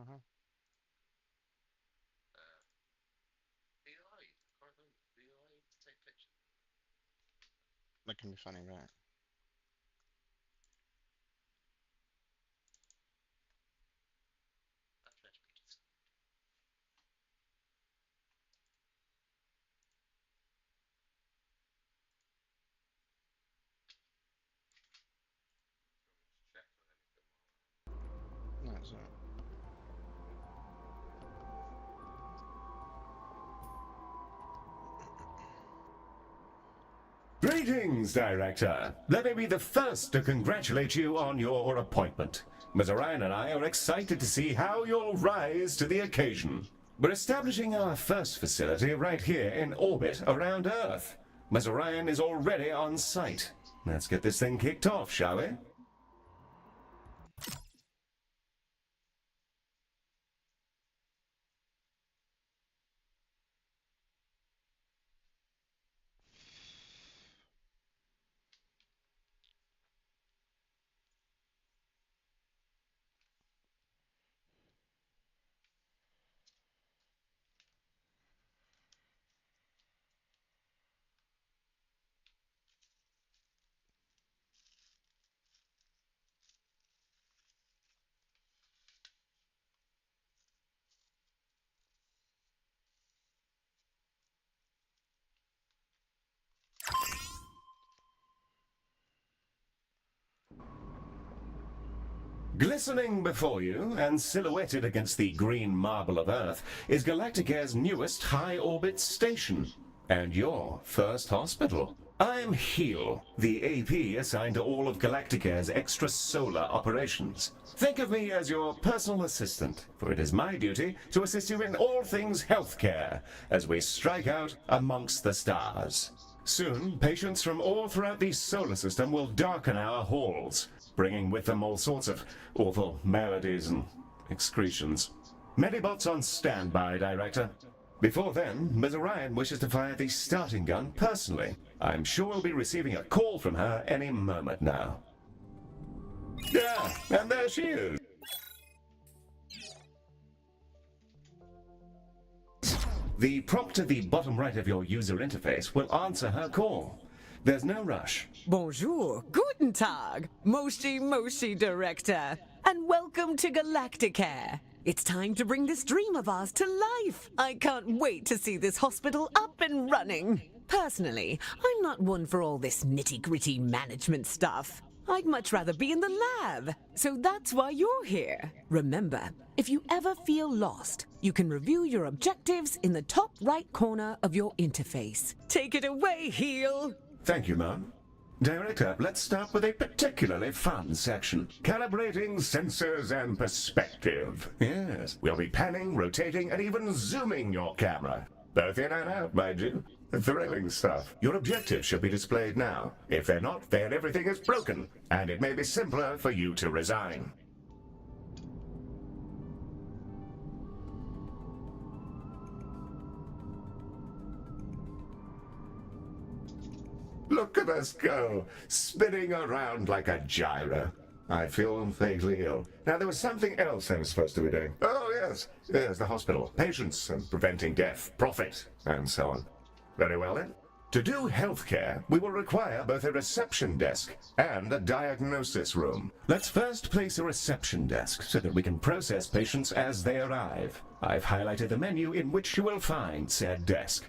Uh-huh. VLI. Can't remember. VLI to take pictures. That can be funny, right? That's fetch pictures. Check on anything That's it. Greetings, Director. Let me be the first to congratulate you on your appointment. Ms. Orion and I are excited to see how you'll rise to the occasion. We're establishing our first facility right here in orbit around Earth. Ms. Orion is already on site. Let's get this thing kicked off, shall we? Glistening before you and silhouetted against the green marble of Earth is Galacticare's newest high-orbit station and your first hospital. I'm Heel, the AP assigned to all of Galacticare's extrasolar operations. Think of me as your personal assistant, for it is my duty to assist you in all things healthcare as we strike out amongst the stars. Soon, patients from all throughout the solar system will darken our halls, bringing with them all sorts of awful maladies and excretions. Medibots on standby, Director. Before then, Ms. Orion wishes to fire the starting gun personally. I'm sure we'll be receiving a call from her any moment now. Yeah, and there she is. The prompt at the bottom right of your user interface will answer her call. There's no rush. Bonjour, guten Tag, Moshi Moshi Director, and welcome to Galacticare. It's time to bring this dream of ours to life. I can't wait to see this hospital up and running. Personally, I'm not one for all this nitty-gritty management stuff. I'd much rather be in the lab, so that's why you're here. Remember, if you ever feel lost, you can review your objectives in the top right corner of your interface. Take it away, Heel. Thank you, Mom. Director, let's start with a particularly fun section. Calibrating sensors and perspective. Yes, we'll be panning, rotating, and even zooming your camera. Both in and out, mind you. Thrilling stuff. Your objectives should be displayed now. If they're not, then everything is broken, and it may be simpler for you to resign. Look at us go, spinning around like a gyro. I feel vaguely ill. Now, there was something else I was supposed to be doing. Oh, yes. Yes, the hospital. Patients and preventing death, profit, and so on. Very well, then. To do healthcare, we will require both a reception desk and a diagnosis room. Let's first place a reception desk so that we can process patients as they arrive. I've highlighted the menu in which you will find said desk.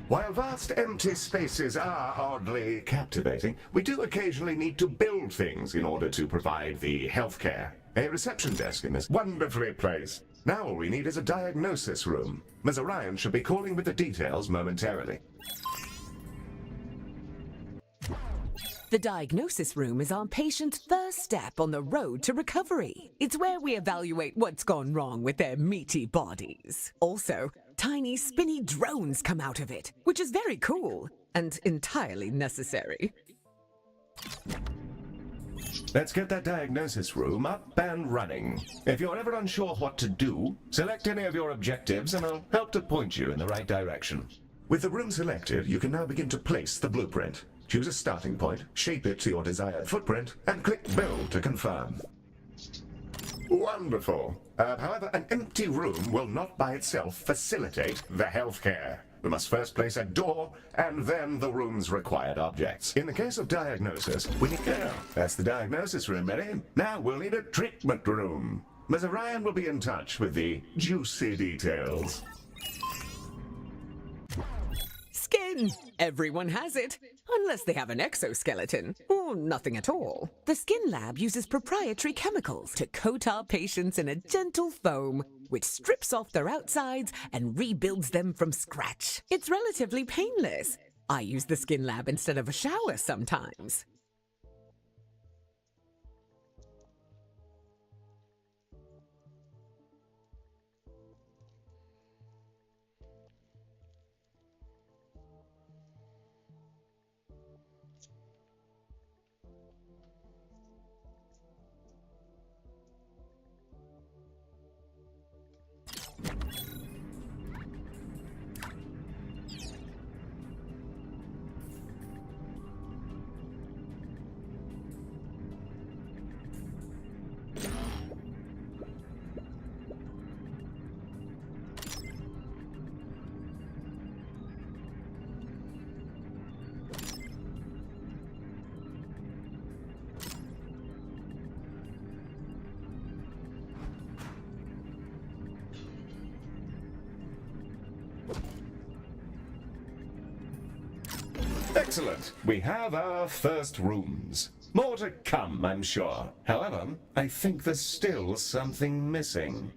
While vast empty spaces are oddly captivating, we do occasionally need to build things in order to provide the healthcare. A reception desk in this wonderfully placed. Now all we need is a diagnosis room. Ms. Orion should be calling with the details momentarily. The diagnosis room is our patient's first step on the road to recovery. It's where we evaluate what's gone wrong with their meaty bodies. Also, tiny spinny drones come out of it, which is very cool and entirely necessary. Let's get that diagnosis room up and running. If you're ever unsure what to do, select any of your objectives and I'll help to point you in the right direction. With the room selected, you can now begin to place the blueprint. Choose a starting point, shape it to your desired footprint, and click Build to confirm. Wonderful. However, an empty room will not by itself facilitate the healthcare. We must first place a door, and then the room's required objects. In the case of diagnosis, we need... That's the diagnosis room, Betty. Now we'll need a treatment room. Ms. Orion will be in touch with the juicy details. Skin! Everyone has it. Unless they have an exoskeleton, or nothing at all. The Skin Lab uses proprietary chemicals to coat our patients in a gentle foam, which strips off their outsides and rebuilds them from scratch. It's relatively painless. I use the Skin Lab instead of a shower sometimes. Excellent. We have our first rooms. More to come, I'm sure. However, I think there's still something missing.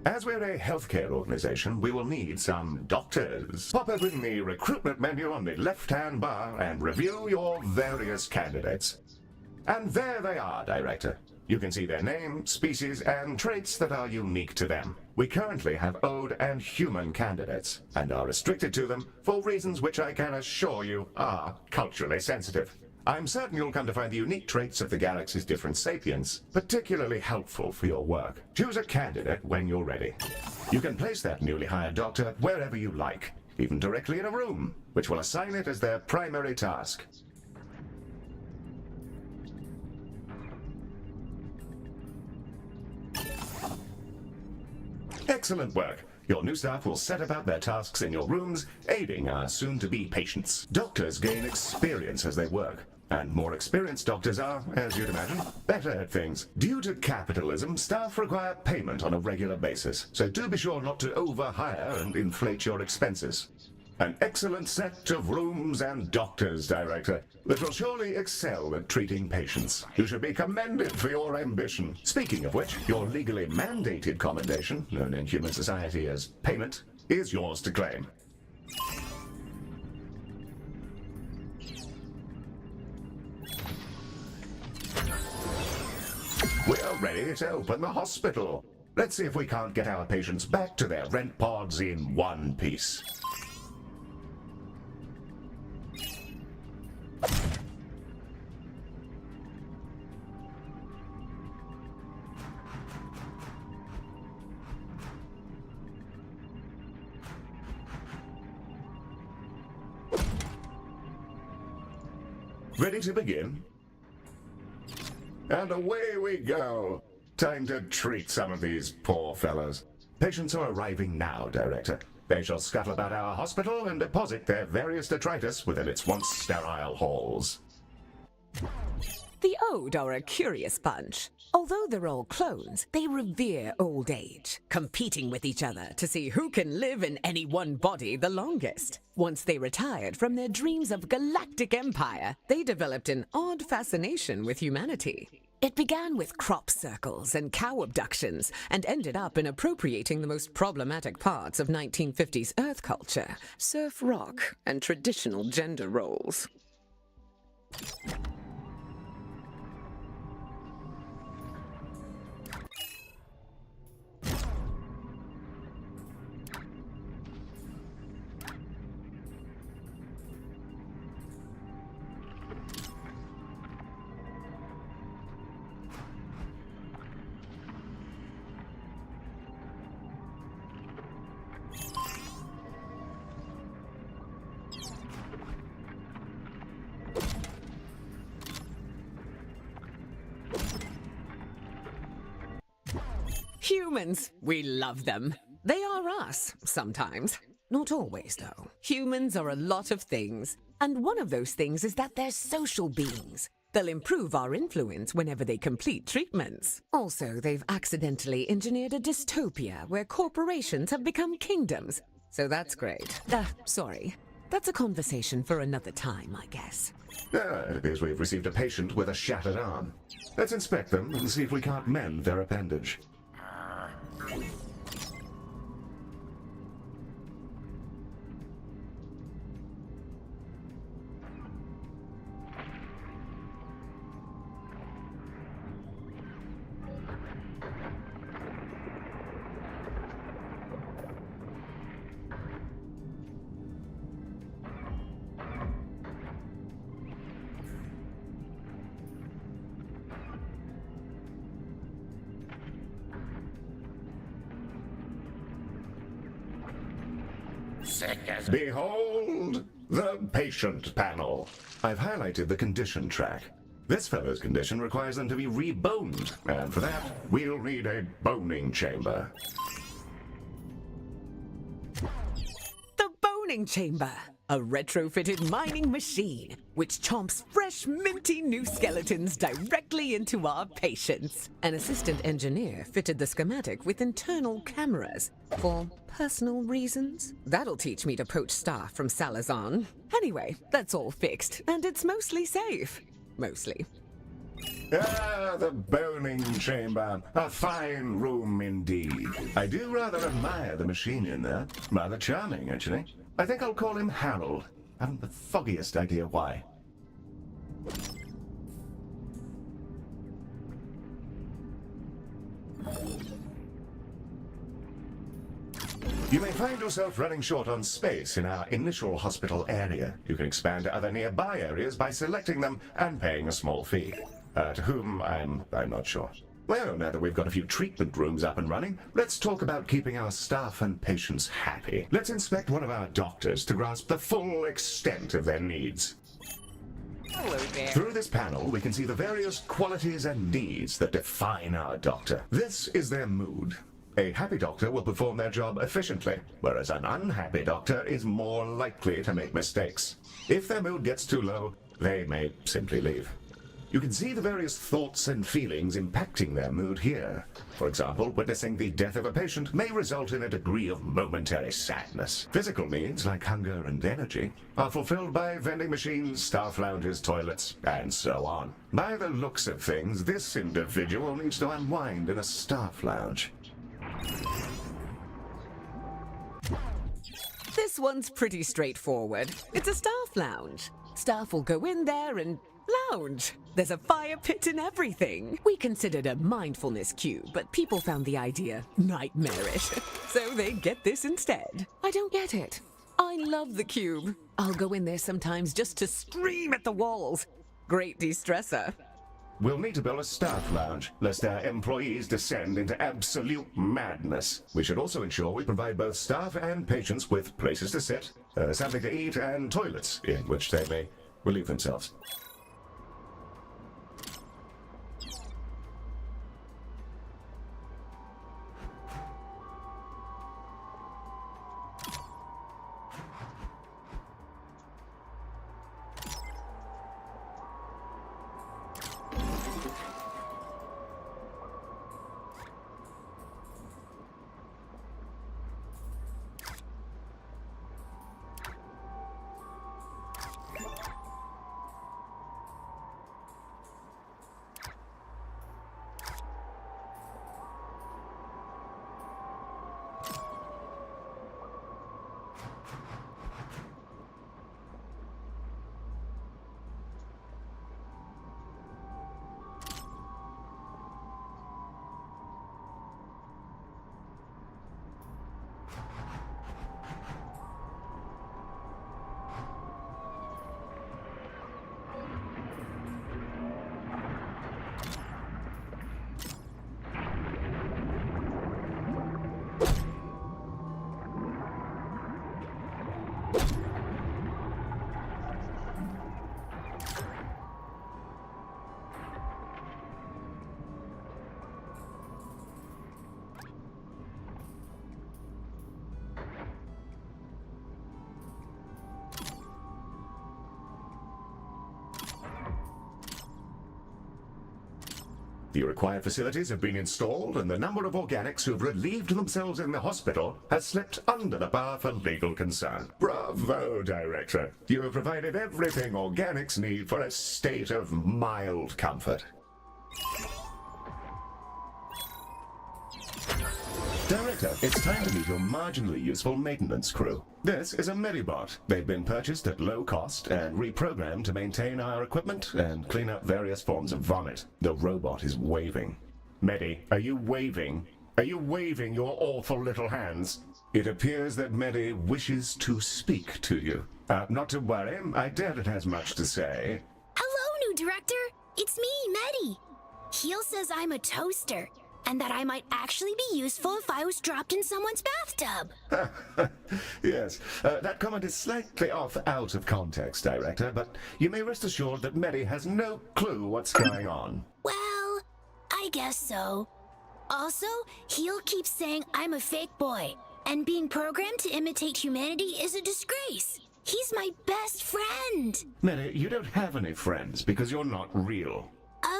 As we're a healthcare organization, we will need some doctors. Pop open the recruitment menu on the left-hand bar and review your various candidates. And there they are, Director. You can see their name, species, and traits that are unique to them. We currently have Ode and human candidates, and are restricted to them for reasons which I can assure you are culturally sensitive. I'm certain you'll come to find the unique traits of the galaxy's different sapiens particularly helpful for your work. Choose a candidate when you're ready. You can place that newly hired doctor wherever you like, even directly in a room, which will assign it as their primary task. Excellent work. Your new staff will set about their tasks in your rooms, aiding our soon-to-be patients. Doctors gain experience as they work, and more experienced doctors are, as you'd imagine, better at things. Due to capitalism, staff require payment on a regular basis, so do be sure not to overhire and inflate your expenses. An excellent set of rooms and doctors, Director, that will surely excel at treating patients. You should be commended for your ambition. Speaking of which, your legally mandated commendation, known in human society as payment, is yours to claim. We're ready to open the hospital. Let's see if we can't get our patients back to their rent pods in one piece. Ready to begin? And away we go. Time to treat some of these poor fellows. Patients are arriving now, Director. They shall scuttle about our hospital and deposit their various detritus within its once sterile halls. The Ode are a curious bunch. Although they're all clones, they revere old age, competing with each other to see who can live in any one body the longest. Once they retired from their dreams of galactic empire, they developed an odd fascination with humanity. It began with crop circles and cow abductions, and ended up in appropriating the most problematic parts of 1950s Earth culture, surf rock, and traditional gender roles. Humans. We love them. They are us, sometimes. Not always, though. Humans are a lot of things. And one of those things is that they're social beings. They'll improve our influence whenever they complete treatments. Also, they've accidentally engineered a dystopia where corporations have become kingdoms. So that's great. Sorry. That's a conversation for another time, I guess. It appears we've received a patient with a shattered arm. Let's inspect them and see if we can't mend their appendage. Sick as Behold the patient panel. I've highlighted the condition track. This fellow's condition requires them to be reboned, and for that, we'll need a boning chamber. The boning chamber. A retrofitted mining machine, which chomps fresh, minty new skeletons directly into our patients. An assistant engineer fitted the schematic with internal cameras for personal reasons. That'll teach me to poach staff from Salazar. Anyway, that's all fixed, and it's mostly safe. Mostly. Ah, the boning chamber. A fine room indeed. I do rather admire the machine in there. Rather charming, actually. I think I'll call him Harold. I haven't the foggiest idea why. You may find yourself running short on space in our initial hospital area. You can expand to other nearby areas by selecting them and paying a small fee. To whom, I'm not sure. Well, now that we've got a few treatment rooms up and running, let's talk about keeping our staff and patients happy. Let's inspect one of our doctors to grasp the full extent of their needs. Hello there. Through this panel, we can see the various qualities and needs that define our doctor. This is their mood. A happy doctor will perform their job efficiently, whereas an unhappy doctor is more likely to make mistakes. If their mood gets too low, they may simply leave. You can see the various thoughts and feelings impacting their mood here. For example, witnessing the death of a patient may result in a degree of momentary sadness. Physical needs, like hunger and energy, are fulfilled by vending machines, staff lounges, toilets, and so on. By the looks of things, this individual needs to unwind in a staff lounge. This one's pretty straightforward. It's a staff lounge. Staff will go in there and lounge. There's a fire pit and everything. We considered a mindfulness cube, but people found the idea nightmarish. So they get this instead. I don't get it. I love the cube. I'll go in there sometimes just to scream at the walls. Great de-stressor. We'll need to build a staff lounge, lest our employees descend into absolute madness. We should also ensure we provide both staff and patients with places to sit, something to eat, and toilets in which they may relieve themselves. The required facilities have been installed, and the number of organics who've relieved themselves in the hospital has slipped under the bar for legal concern. Bravo, Director. You have provided everything organics need for a state of mild comfort. Director, it's time to meet your marginally useful maintenance crew. This is a Medibot. They've been purchased at low cost and reprogrammed to maintain our equipment and clean up various forms of vomit. The robot is waving. Medi, are you waving? Are you waving your awful little hands? It appears that Medi wishes to speak to you. Not to worry, I doubt it has much to say. Hello, new director. It's me, Medi. Heel says I'm a toaster, and that I might actually be useful if I was dropped in someone's bathtub. Yes, that comment is slightly out of context, Director, but you may rest assured that Medi has no clue what's going on. Well, I guess so. Also, Heel keeps saying I'm a fake boy, and being programmed to imitate humanity is a disgrace. He's my best friend. Medi, you don't have any friends because you're not real.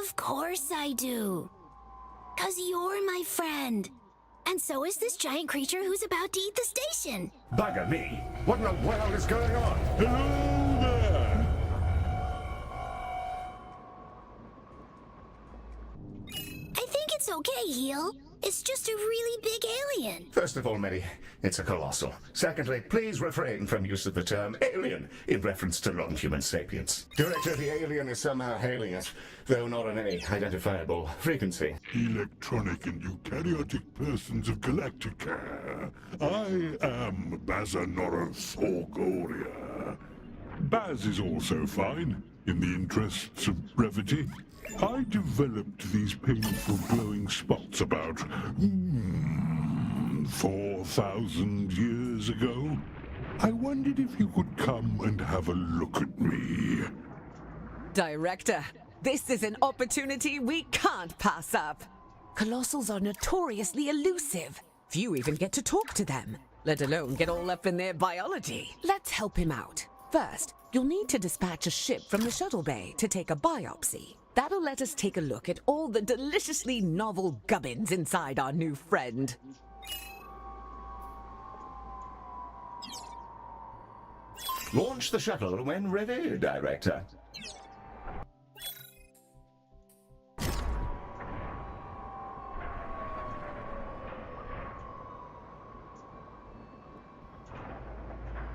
Of course I do. 'Cause you're my friend. And so is this giant creature who's about to eat the station. Bugger me! What in the world is going on? Hello there! I think it's okay, Heel. It's just a really big alien. First of all, Medi, it's a colossal. Secondly, please refrain from use of the term alien in reference to non-human sapiens. Director, the alien is somehow hailing us, though not on any identifiable frequency. Electronic and eukaryotic persons of Galactica. I am Bazanoros Orgoria. Baz is also fine, in the interests of brevity. I developed these painful glowing spots about 4,000 years ago. I wondered if you could come and have a look at me. Director, this is an opportunity we can't pass up. Colossals are notoriously elusive. Few even get to talk to them, let alone get all up in their biology. Let's help him out. First, you'll need to dispatch a ship from the shuttle bay to take a biopsy. That'll let us take a look at all the deliciously novel gubbins inside our new friend. Launch the shuttle when ready, Director.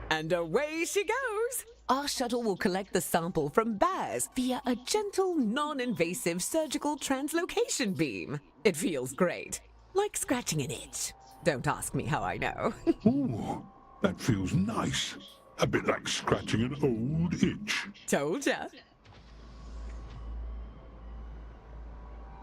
And away she goes! Our shuttle will collect the sample from Baz via a gentle, non-invasive surgical translocation beam. It feels great, like scratching an itch. Don't ask me how I know. Ooh, that feels nice. A bit like scratching an old itch. Told ya.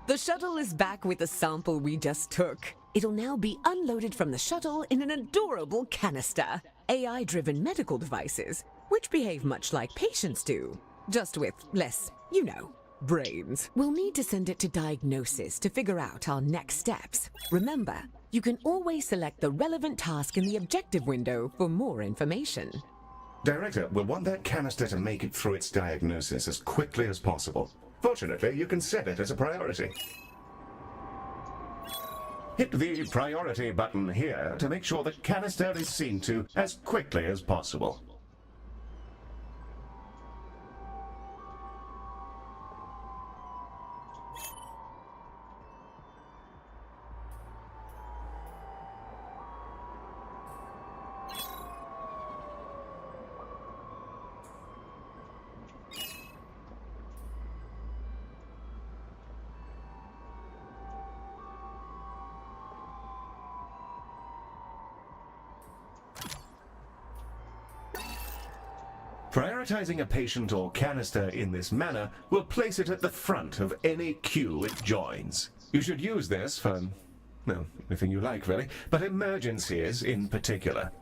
The shuttle is back with the sample we just took. It'll now be unloaded from the shuttle in an adorable canister. AI-driven medical devices, which behave much like patients do, just with less, brains. We'll need to send it to diagnosis to figure out our next steps. Remember, you can always select the relevant task in the objective window for more information. Director, we'll want that canister to make it through its diagnosis as quickly as possible. Fortunately, you can set it as a priority. Hit the priority button here to make sure the canister is seen to as quickly as possible. Prioritizing a patient or canister in this manner will place it at the front of any queue it joins. You should use this for, well, anything you like really, but emergencies in particular.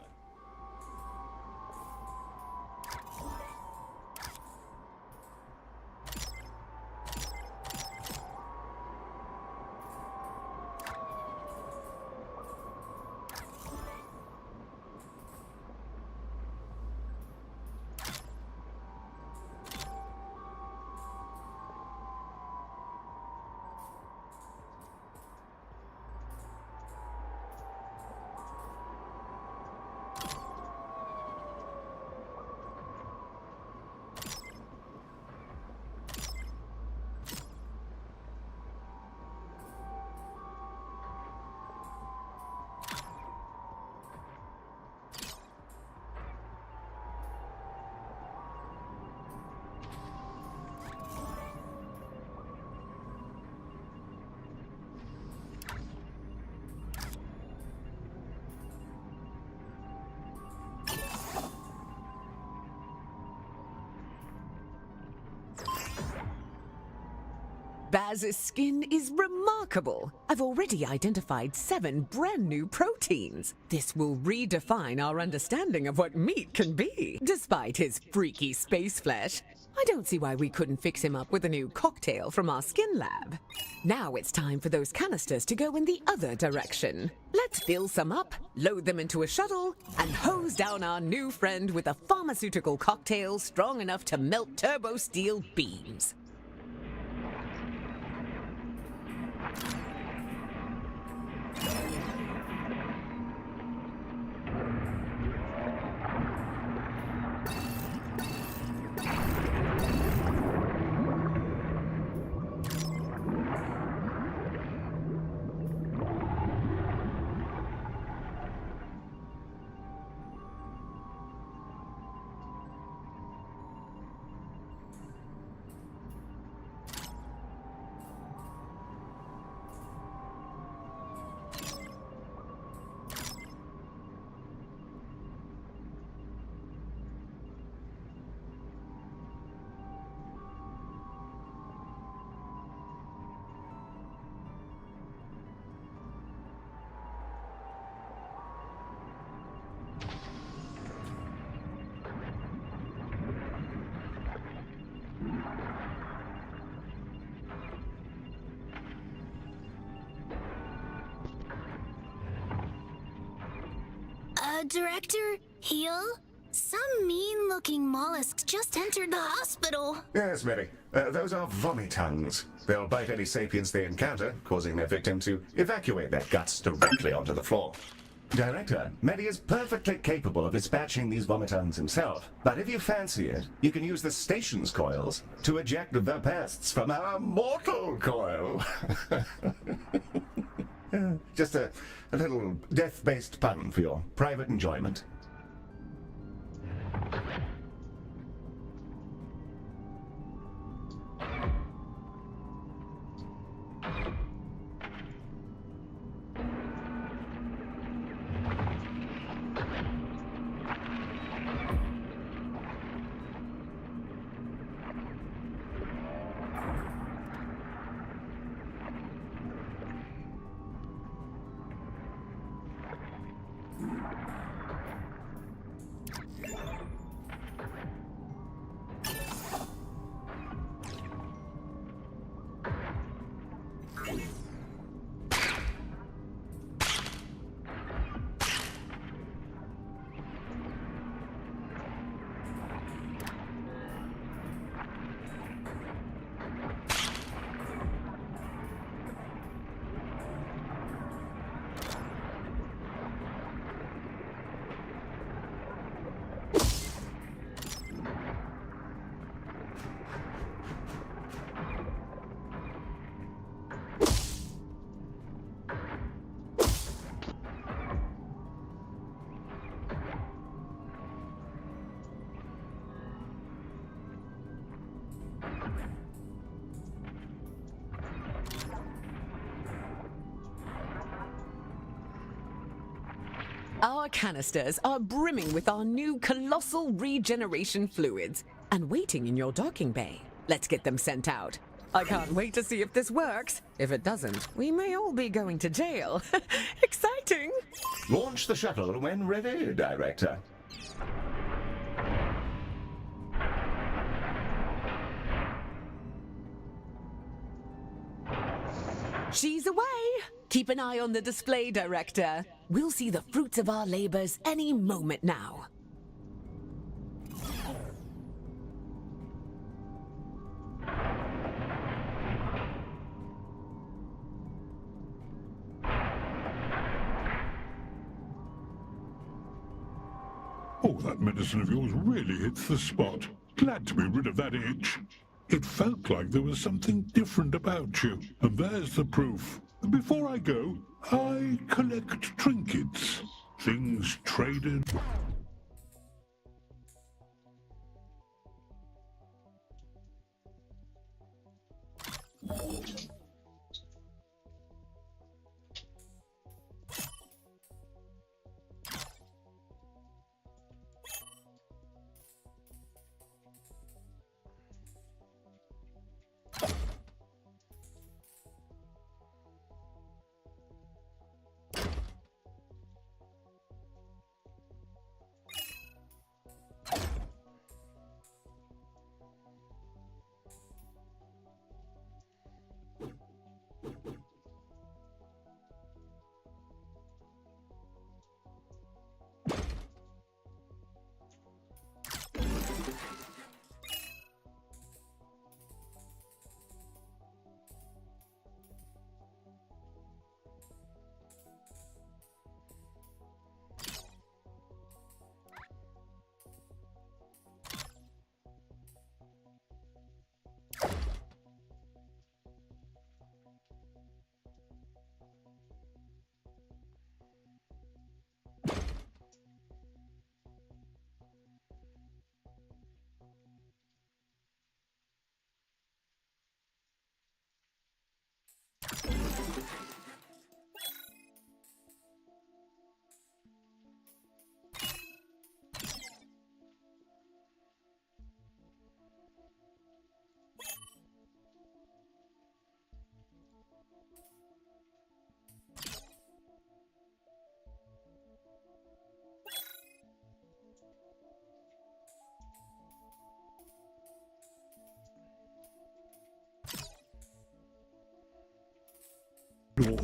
Baz's skin is remarkable. I've already identified 7 brand new proteins. This will redefine our understanding of what meat can be. Despite his freaky space flesh, I don't see why we couldn't fix him up with a new cocktail from our skin lab. Now it's time for those canisters to go in the other direction. Let's fill some up, load them into a shuttle, and hose down our new friend with a pharmaceutical cocktail strong enough to melt turbo steel beams. Director, Heel? Some mean-looking mollusks just entered the hospital. Yes, Mary. Those are vomitungs. They'll bite any sapiens they encounter, causing their victim to evacuate their guts directly onto the floor. Director, Medi is perfectly capable of dispatching these vomitungs himself, but if you fancy it, you can use the station's coils to eject the pests from our mortal coil. Just a little death-based pun for your private enjoyment. Our canisters are brimming with our new colossal regeneration fluids and waiting in your docking bay. Let's get them sent out. I can't wait to see if this works. If it doesn't, we may all be going to jail. Exciting! Launch the shuttle when ready, Director. She's away! Keep an eye on the display, Director. We'll see the fruits of our labors any moment now. Oh, that medicine of yours really hits the spot. Glad to be rid of that itch. It felt like there was something different about you, and there's the proof. Before I go, I collect trinkets. Things traded.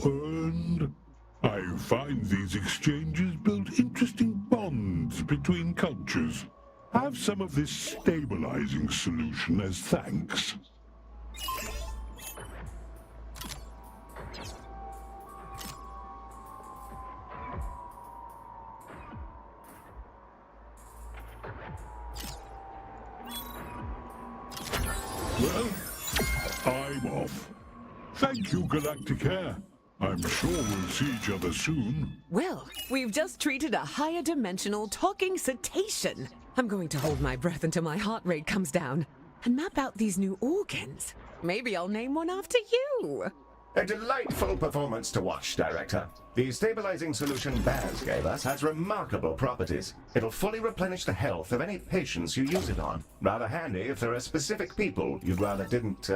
earned. I find these exchanges build interesting bonds between cultures. Have some of this stabilizing solution as thanks. Well, I'm off. Thank you, Galactic Air. I'm sure we'll see each other soon. Well, we've just treated a higher dimensional talking cetacean. I'm going to hold my breath until my heart rate comes down and map out these new organs. Maybe I'll name one after you. A delightful performance to watch, Director. The stabilizing solution Baz gave us has remarkable properties. It'll fully replenish the health of any patients you use it on. Rather handy if there are specific people you'd rather didn't,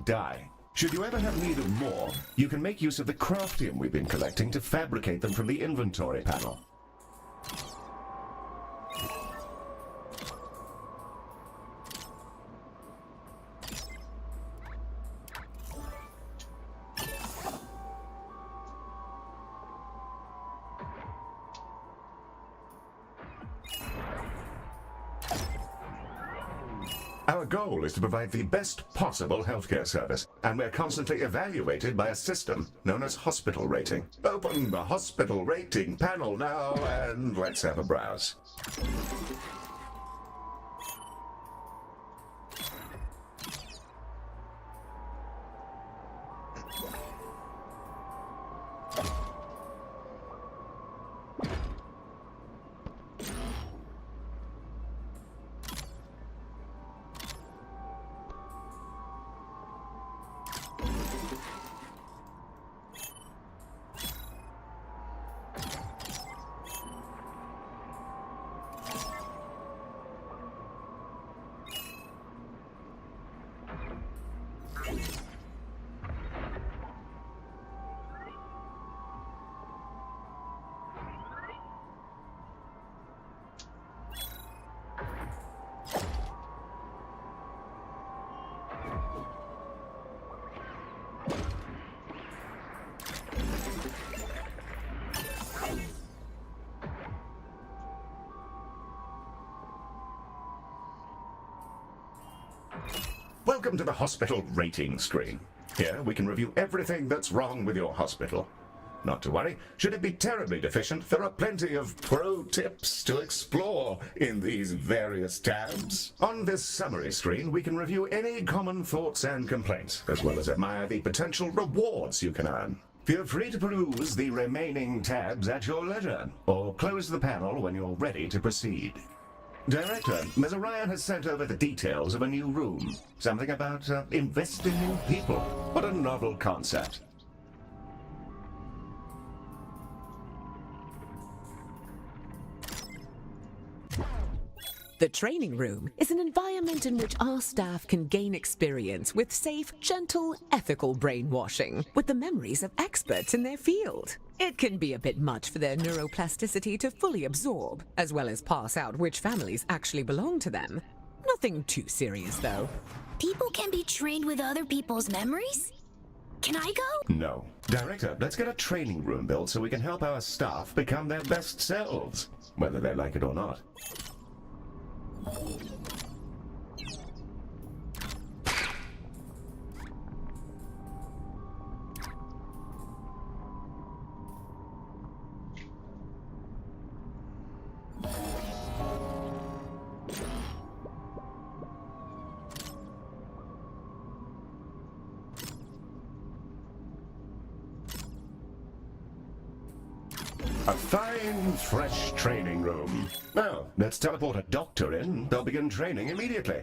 die. Should you ever have need of more, you can make use of the craftium we've been collecting to fabricate them from the inventory panel. Our goal is to provide the best possible healthcare service, and we're constantly evaluated by a system known as hospital rating. Open the hospital rating panel now, and let's have a browse. Welcome to the hospital rating screen. Here we can review everything that's wrong with your hospital. Not to worry, should it be terribly deficient, there are plenty of pro tips to explore in these various tabs. On this summary screen, we can review any common thoughts and complaints, as well as admire the potential rewards you can earn. Feel free to peruse the remaining tabs at your leisure, or close the panel when you're ready to proceed. Director, Ms. Orion has sent over the details of a new room. Something about investing in people. What a novel concept. The training room is an environment in which our staff can gain experience with safe, gentle, ethical brainwashing with the memories of experts in their field. It can be a bit much for their neuroplasticity to fully absorb, as well as pass out which families actually belong to them. Nothing too serious, though. People can be trained with other people's memories? Can I go? No. Director, let's get a training room built so we can help our staff become their best selves, whether they like it or not. A fine, fresh training room. Now, let's teleport a doctor in. They'll begin training immediately.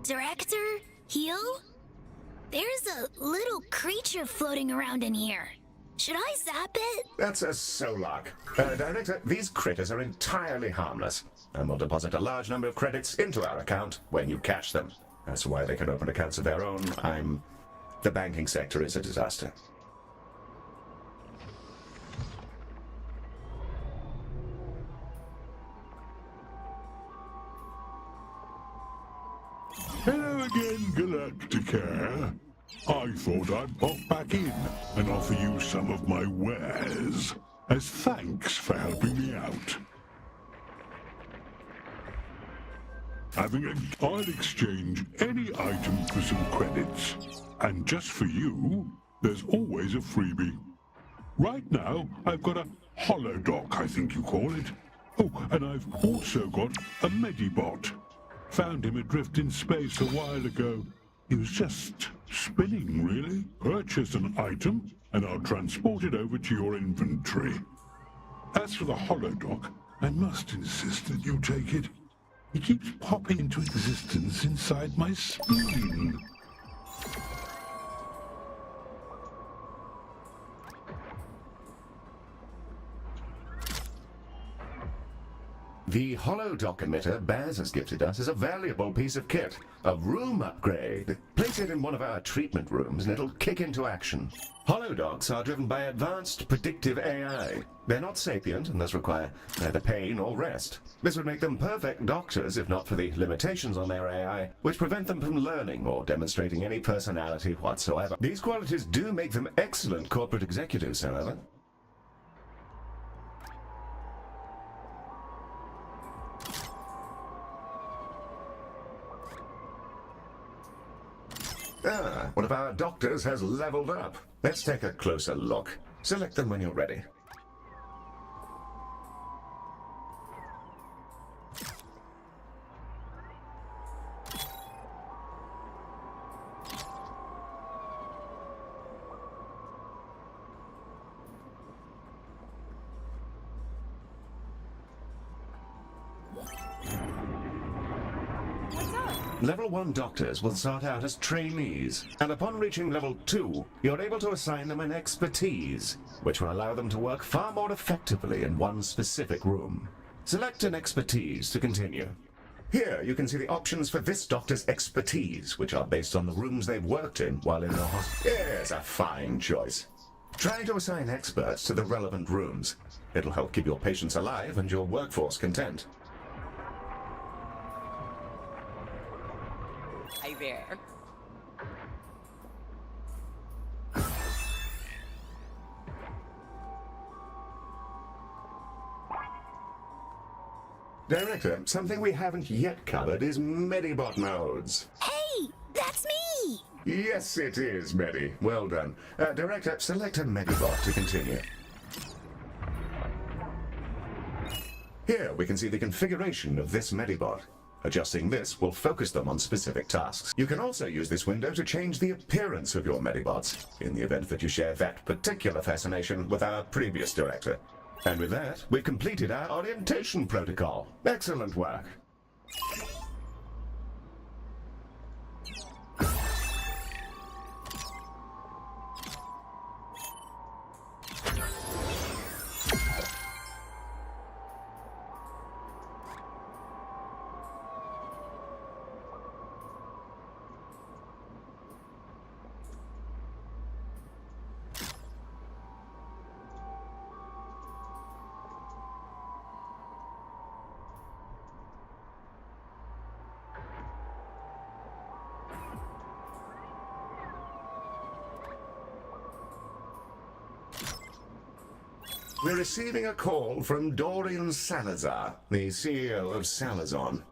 Director? Heal? There's a little creature floating around in here. Should I zap it? That's a Solok. Director, these critters are entirely harmless, and will deposit a large number of credits into our account when you catch them. That's why they can open accounts of their own. The banking sector is a disaster. Hello again, Galactica. I thought I'd pop back in and offer you some of my wares as thanks for helping me out. I'll exchange any item for some credits. And just for you, there's always a freebie. Right now, I've got a holodoc, I think you call it. Oh, and I've also got a Medibot. Found him adrift in space a while ago. He was just spinning, really. Purchase an item, and I'll transport it over to your inventory. As for the holodoc, I must insist that you take it. He keeps popping into existence inside my spleen. The holodoc emitter Baz has gifted us is a valuable piece of kit. A room upgrade. Place it in one of our treatment rooms and it'll kick into action. Holodocs are driven by advanced predictive AI. They're not sapient and thus require neither pain or rest. This would make them perfect doctors if not for the limitations on their AI, which prevent them from learning or demonstrating any personality whatsoever. These qualities do make them excellent corporate executives, however. One of our doctors has leveled up. Let's take a closer look. Select them when you're ready. Level 1 doctors will start out as trainees, and upon reaching level 2, you're able to assign them an expertise, which will allow them to work far more effectively in one specific room. Select an expertise to continue. Here you can see the options for this doctor's expertise, which are based on the rooms they've worked in while in the hospital. Here's a fine choice. Try to assign experts to the relevant rooms. It'll help keep your patients alive and your workforce content. Hi there. Director, something we haven't yet covered is Medibot modes. Hey, that's me! Yes, it is, Medi. Well done. Director, select a Medibot to continue. Here we can see the configuration of this Medibot. Adjusting this will focus them on specific tasks. You can also use this window to change the appearance of your Medibots, in the event that you share that particular fascination with our previous director. And with that, we've completed our orientation protocol. Excellent work. We're receiving a call from Dorian Salazar, the CEO of Salazon.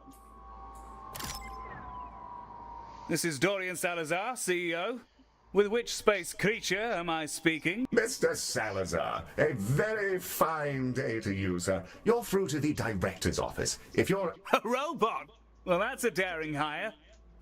This is Dorian Salazar, CEO. With which space creature am I speaking? Mr. Salazar, a very fine day to you, sir. You're through to the director's office. If you're... A robot? Well, that's a daring hire.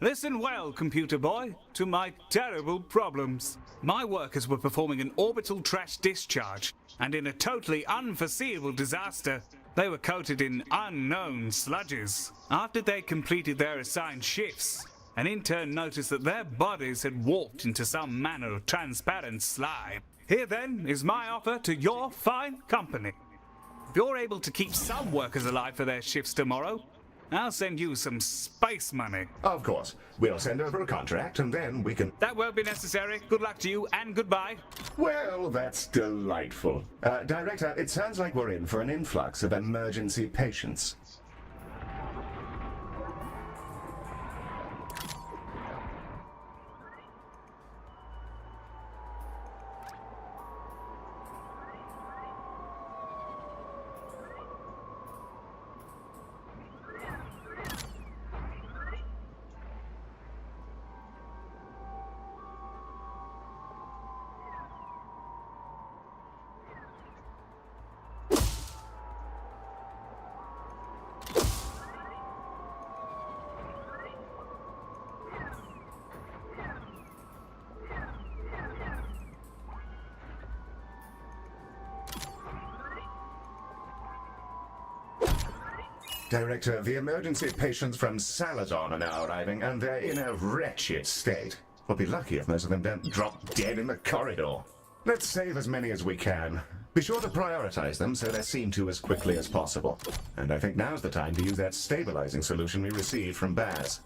Listen well, computer boy, to my terrible problems. My workers were performing an orbital trash discharge, and in a totally unforeseeable disaster, they were coated in unknown sludges. After they completed their assigned shifts, an intern noticed that their bodies had warped into some manner of transparent slime. Here then is my offer to your fine company. If you're able to keep some workers alive for their shifts tomorrow, I'll send you some space money. Of course. We'll send over a contract and then we can... That won't be necessary. Good luck to you and goodbye. Well, that's delightful. Director, it sounds like we're in for an influx of emergency patients. Director, the emergency patients from Salazon are now arriving, and they're in a wretched state. We'll be lucky if most of them don't drop dead in the corridor. Let's save as many as we can. Be sure to prioritize them so they're seen to as quickly as possible. And I think now's the time to use that stabilizing solution we received from Baz.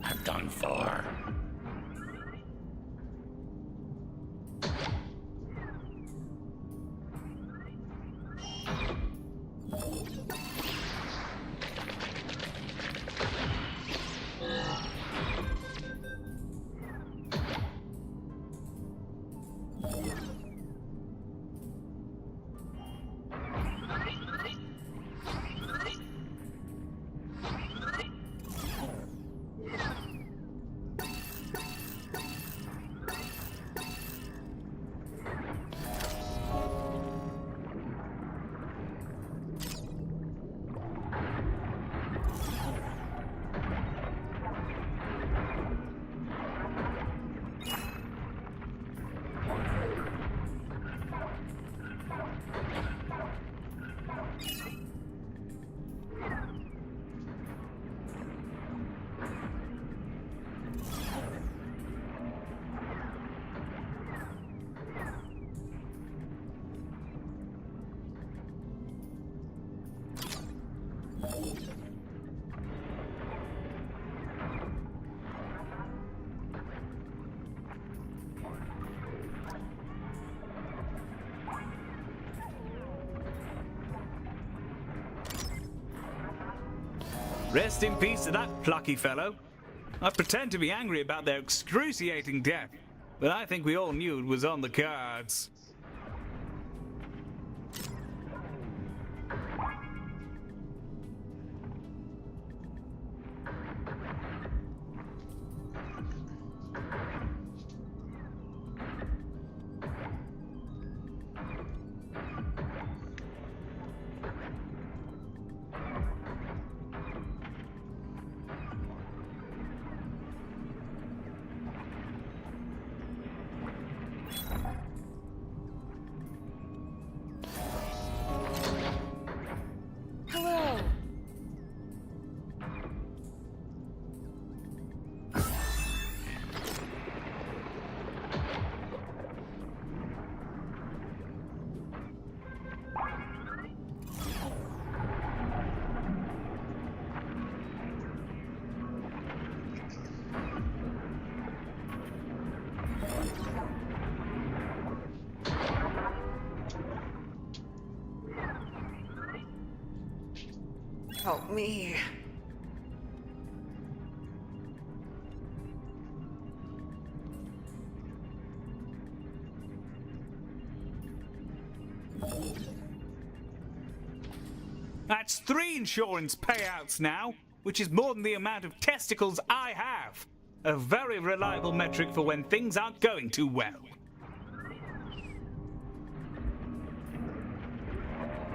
I'm done for. Rest in peace to that plucky fellow. I pretend to be angry about their excruciating death, but I think we all knew it was on the cards. Help me. That's 3 insurance payouts now, which is more than the amount of testicles I have. A very reliable metric for when things aren't going too well.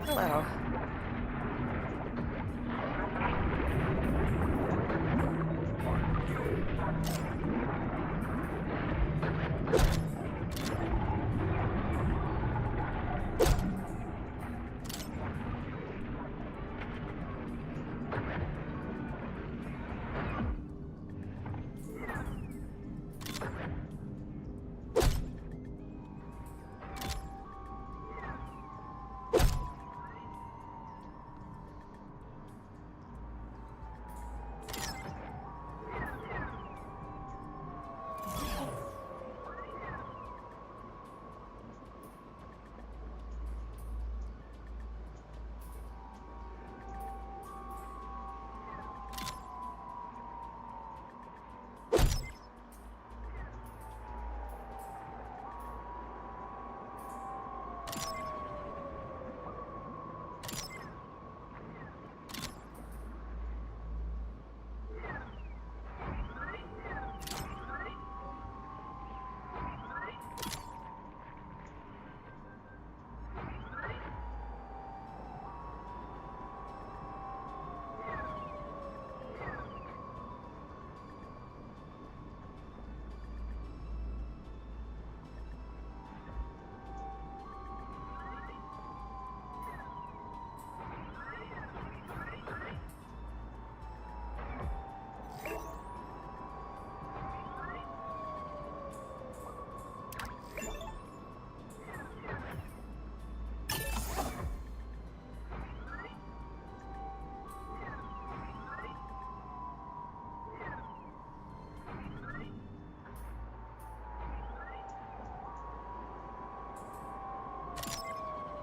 Hello.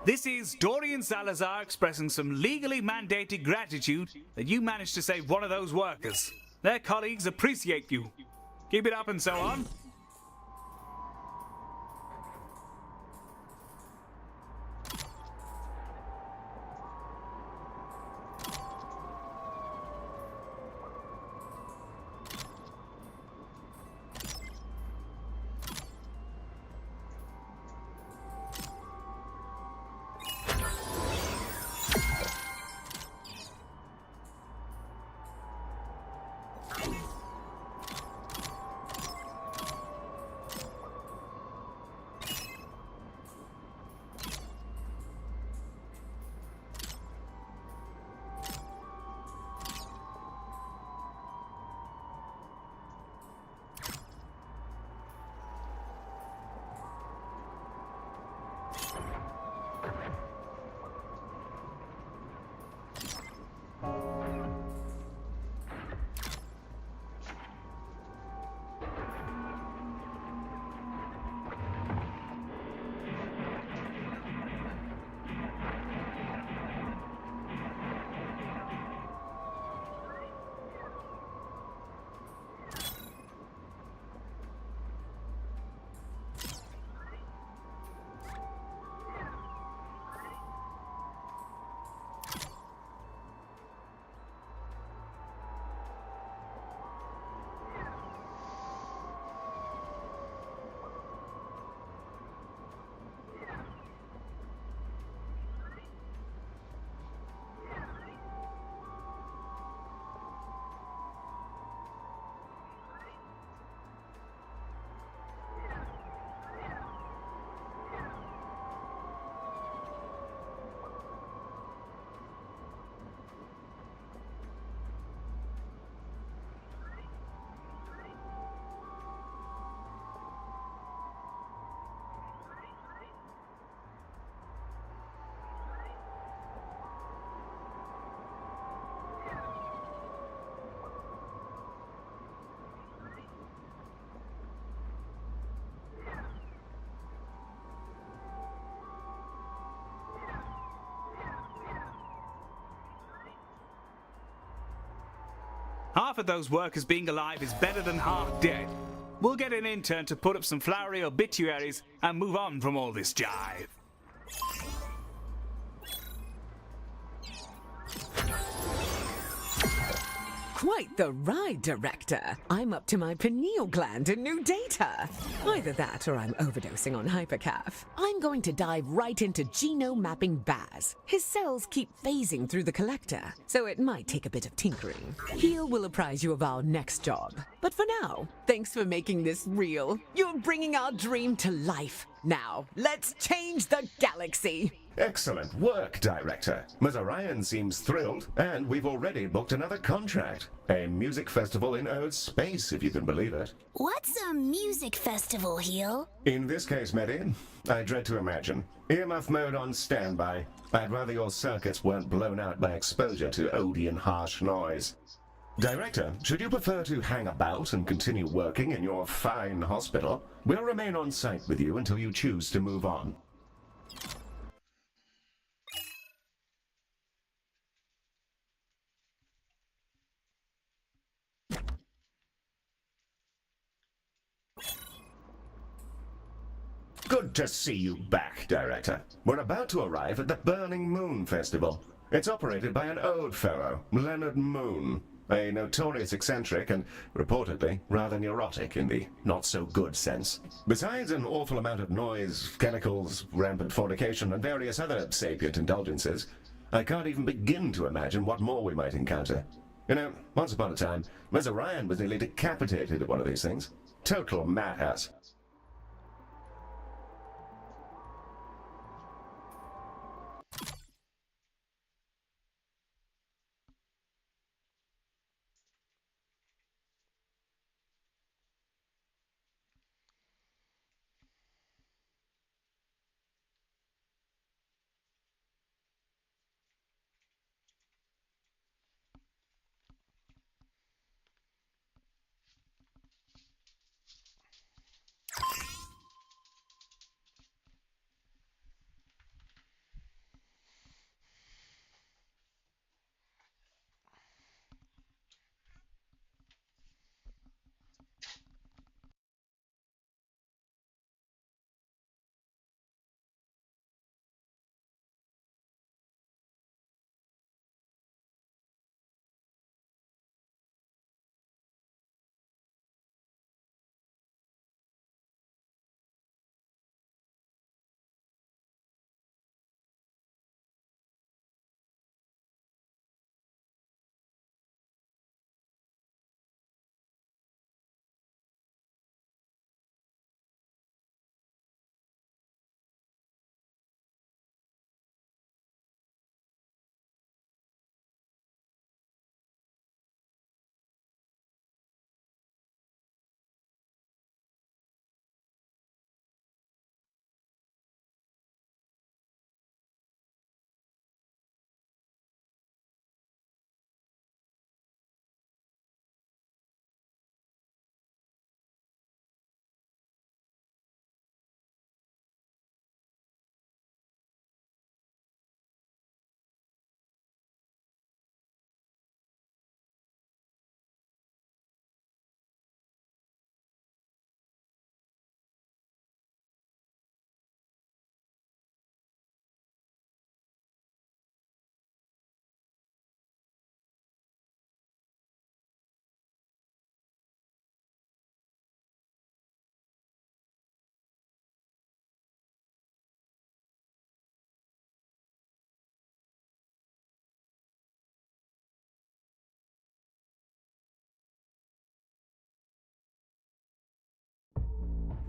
This is Dorian Salazar expressing some legally mandated gratitude that you managed to save one of those workers. Their colleagues appreciate you. Keep it up and so on. Half of those workers being alive is better than half dead. We'll get an intern to put up some flowery obituaries and move on from all this jive. quite the ride, Director. I'm up to my pineal gland in new data. Either that or I'm overdosing on hypercaf. I'm going to dive right into genome mapping Baz. His cells keep phasing through the collector, so it might take a bit of tinkering. Heal will apprise you of our next job. But for now, thanks for making this real. You're bringing our dream to life. Now, let's change the galaxy. Excellent work, Director. Ms. Orion seems thrilled, and we've already booked another contract. A music festival in Earth space, if you can believe it. What's a music festival, Heel? In this case, Medi, I dread to imagine. Earmuff mode on standby. I'd rather your circuits weren't blown out by exposure to Odeon harsh noise. Director, should you prefer to hang about and continue working in your fine hospital, we'll remain on site with you until you choose to move on. Good to see you back, Director. We're about to arrive at the Burning Moon Festival. It's operated by an old fellow, Leonard Moon, a notorious eccentric and, reportedly, rather neurotic in the not-so-good sense. Besides an awful amount of noise, chemicals, rampant fornication, and various other sapient indulgences, I can't even begin to imagine what more we might encounter. You know, once upon a time, Ms. Orion was nearly decapitated at one of these things. Total madhouse.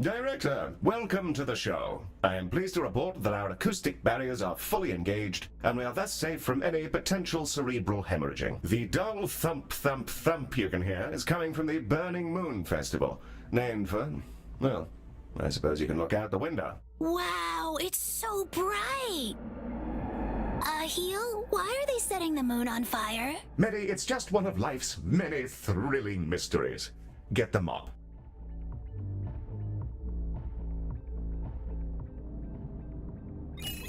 Director, welcome to the show. I am pleased to report that our acoustic barriers are fully engaged, and we are thus safe from any potential cerebral hemorrhaging. The dull thump, thump, thump you can hear is coming from the Burning Moon Festival, named for, well, I suppose you can look out the window. Wow, it's so bright! Heel, why are they setting the moon on fire? Medi, it's just one of life's many thrilling mysteries. Get the mop.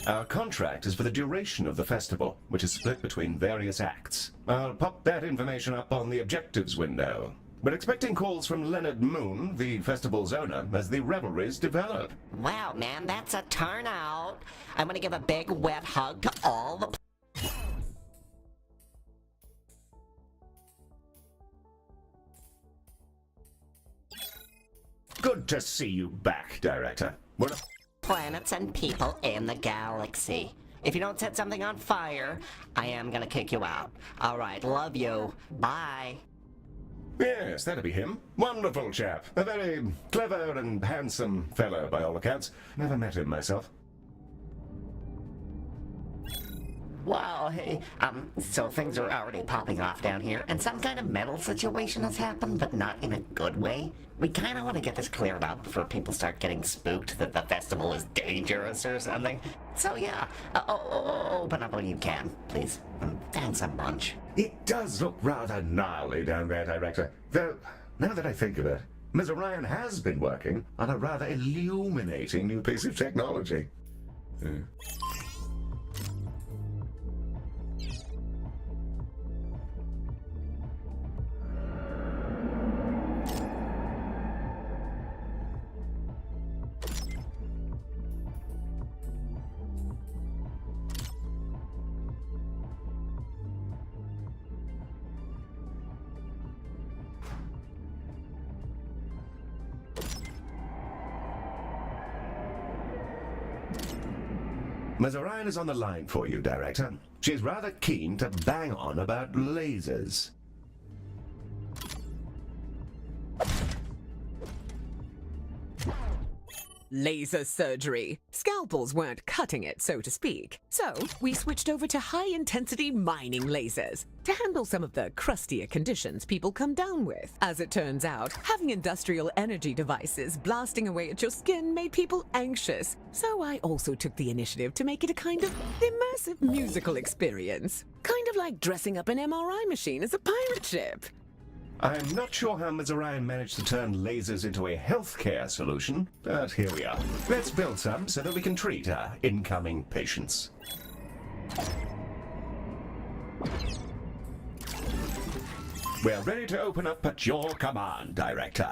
Our contract is for the duration of the festival, which is split between various acts. I'll pop that information up on the objectives window. We're expecting calls from Leonard Moon, the festival's owner, as the revelries develop. Wow, man, that's a turnout. I'm gonna give a big wet hug to all the Good to see you back, Director. Well, Planets and people in the galaxy. If you don't set something on fire, I am gonna kick you out. Alright, love you. Bye. yes, that'd be him. Wonderful chap. A very clever and handsome fellow, by all accounts. Never met him myself. Wow, hey, so things are already popping off down here, and some kind of metal situation has happened, but not in a good way. We kind of want to get this cleared up before people start getting spooked that the festival is dangerous or something. So yeah, open up when you can, please. Thanks a bunch. It does look rather gnarly down there, Director. Though, now that I think of it, Ms. Orion has been working on a rather illuminating new piece of technology. Ms. Orion is on the line for you, Director. She's rather keen to bang on about lasers. Laser surgery. Scalpels weren't cutting it, so to speak. So, we switched over to high-intensity mining lasers to handle some of the crustier conditions people come down with. As it turns out, having industrial energy devices blasting away at your skin made people anxious. So I also took the initiative to make it a kind of immersive musical experience. Kind of like dressing up an MRI machine as a pirate ship. I'm not sure how Ms. Orion managed to turn lasers into a healthcare solution, but here we are. Let's build some so that we can treat our incoming patients. We're ready to open up at your command, Director.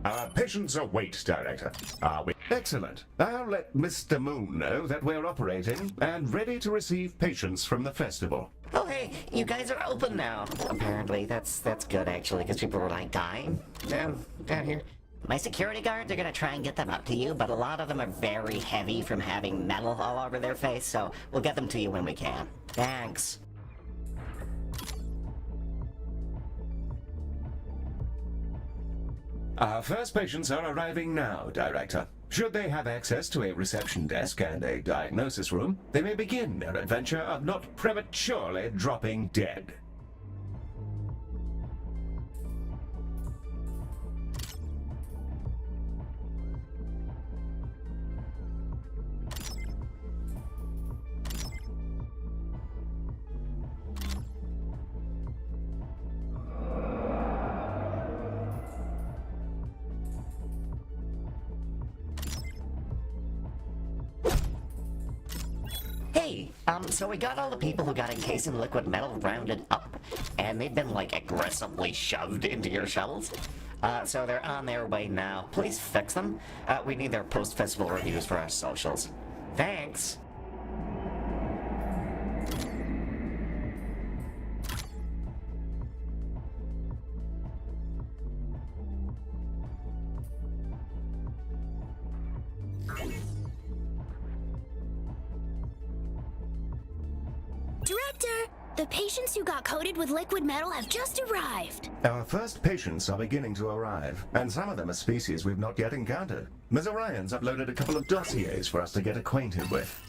Our patients await, Director. Are we? Excellent. I'll let Mr. Moon know that we're operating and ready to receive patients from the festival. Oh hey, you guys are open now. Apparently, that's good actually, because people were like dying down here. My security guards are gonna try and get them up to you, but a lot of them are very heavy from having metal all over their face, so we'll get them to you when we can. Thanks. Our first patients are arriving now, Director. Should they have access to a reception desk and a diagnosis room, they may begin their adventure of not prematurely dropping dead. Hey, so we got all the people who got encased in liquid metal rounded up, and they've been, like, aggressively shoved into your shuttles. So they're on their way now. Please fix them. We need their post-festival reviews for our socials. Thanks. Director, the patients who got coated with liquid metal have just arrived. Our first patients are beginning to arrive, and some of them are species we've not yet encountered. Ms. Orion's uploaded a couple of dossiers for us to get acquainted with.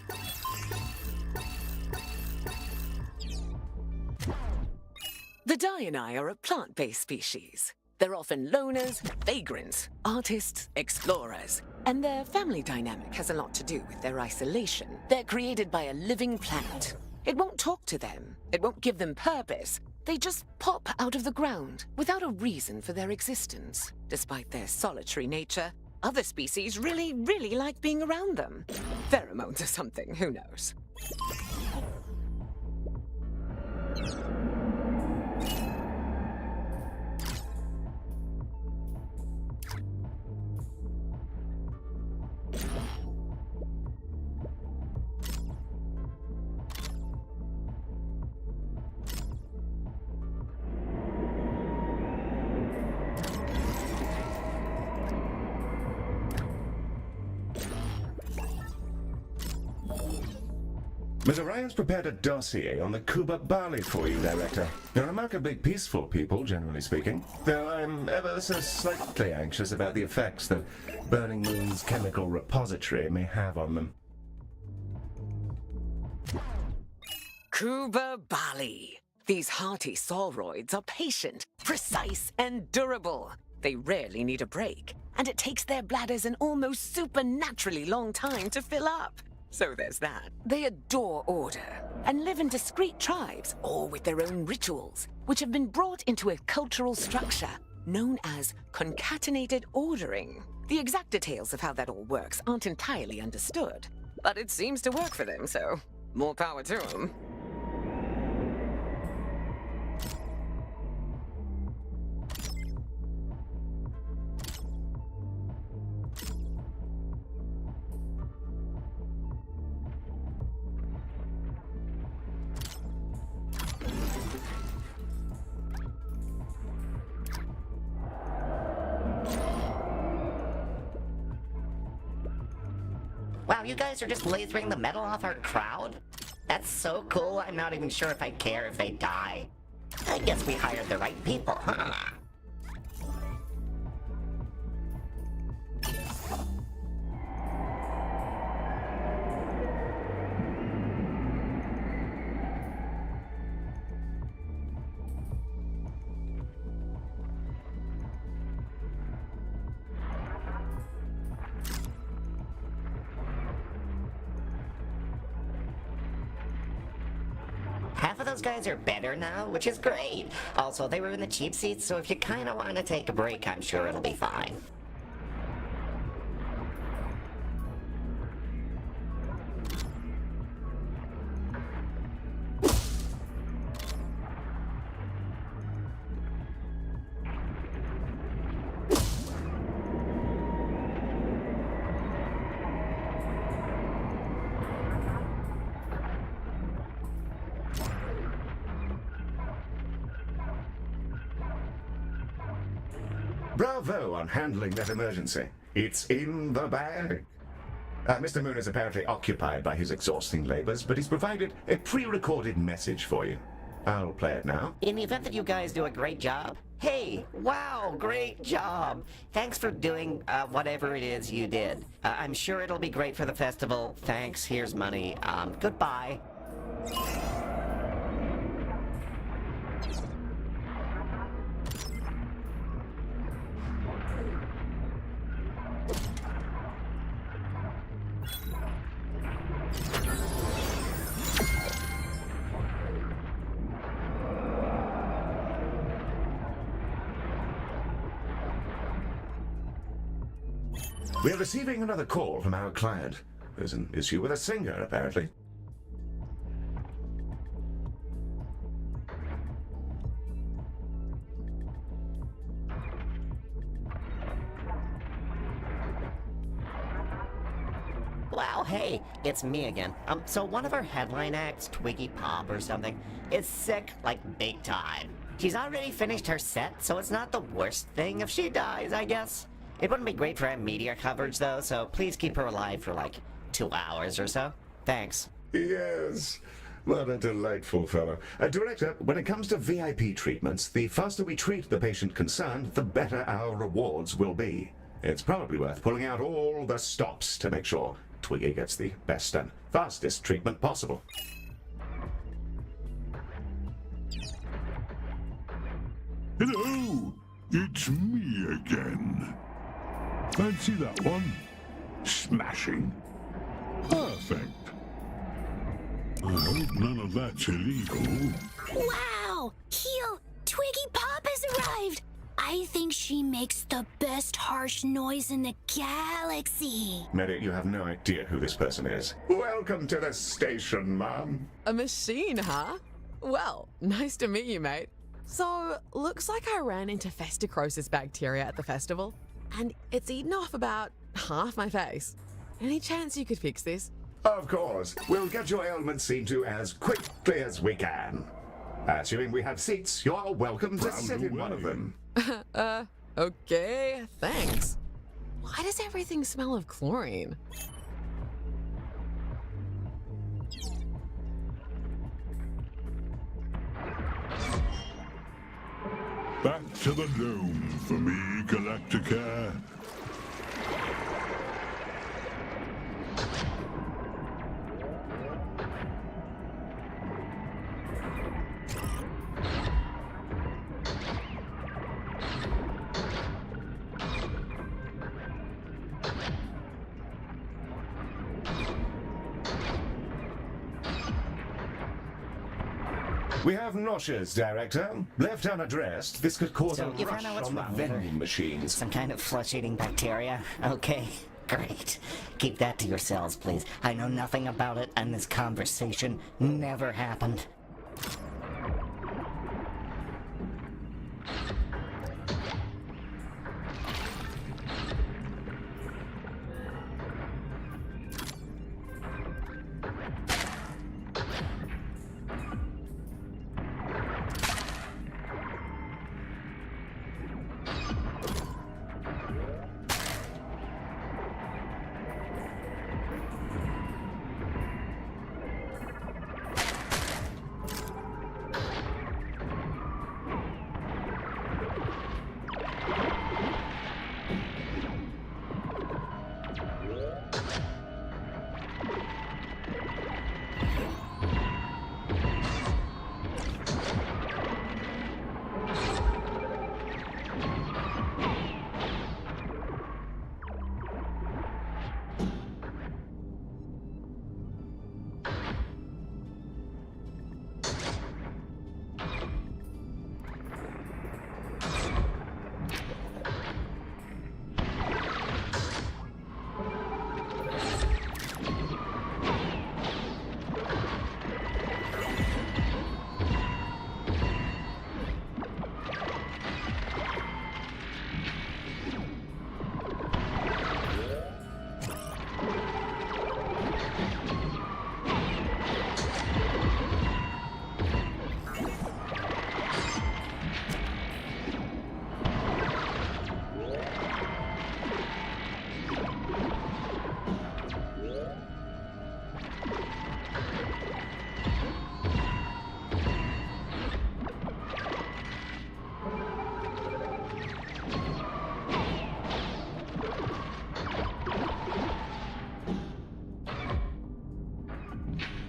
The Diani are a plant-based species. They're often loners, vagrants, artists, explorers. And their family dynamic has a lot to do with their isolation. They're created by a living planet. It won't talk to them. It won't give them purpose. They just pop out of the ground without a reason for their existence. Despite their solitary nature, other species really like being around them. Pheromones or something, who knows? Ms. Orion's prepared a dossier on the Kuba Bali for you, Director. They're remarkably peaceful people, generally speaking, though I'm ever so slightly anxious about the effects that Burning Moon's chemical repository may have on them. Kuba Bali. These hearty sauroids are patient, precise, and durable. They rarely need a break, and it takes their bladders an almost supernaturally long time to fill up. So there's that. They adore order and live in discrete tribes, all with their own rituals, which have been brought into a cultural structure known as concatenated ordering. The exact details of how that all works aren't entirely understood, but it seems to work for them, so more power to them. Wow, you guys are just lasering the metal off our crowd? That's so cool, I'm not even sure if I care if they die. I guess we hired the right people, huh? Half of those guys are better now, which is great. Also, they were in the cheap seats, so if you kind of want to take a break, I'm sure it'll be fine. Bravo on handling that emergency. It's in the bag. Mr. Moon is apparently occupied by his exhausting labors, but he's provided a pre-recorded message for you. I'll play it now. In the event that you guys do a great job, hey, wow, great job. Thanks for doing whatever it is you did. I'm sure it'll be great for the festival. Thanks, here's money. Goodbye. We're receiving another call from our client. There's an issue with a singer, apparently. Wow, hey, it's me again. So one of our headline acts, Twiggy Pop or something, is sick, like big time. She's already finished her set, so it's not the worst thing if she dies, I guess. It wouldn't be great for our media coverage, though, so please keep her alive for like 2 hours or so. Thanks. Yes. What a delightful fellow. Director, when it comes to VIP treatments, the faster we treat the patient concerned, the better our rewards will be. It's probably worth pulling out all the stops to make sure Twiggy gets the best and fastest treatment possible. Hello! It's me again. Fancy that one? Smashing. Perfect. I hope none of that's illegal. Wow! Heel, Twiggy Pop has arrived! I think she makes the best harsh noise in the galaxy. Medic, you have no idea who this person is. Welcome to the station, Mom. A machine, huh? Well, nice to meet you, mate. So, looks like I ran into Festicrosis bacteria at the festival, and it's eaten off about half my face. Any chance you could fix this? Of course. We'll get your ailment seen to as quickly as we can. Assuming we have seats, you're welcome to sit in one of them. Okay, thanks. Why does everything smell of chlorine? Back to the dome for me, Galactica. We have noxious, Director. Left unaddressed, this could cause So a you rush found out what's on the wrong with her? vending machines. Some kind of flesh-eating bacteria? Okay, great. Keep that to yourselves, please. I know nothing about it, and this conversation never happened.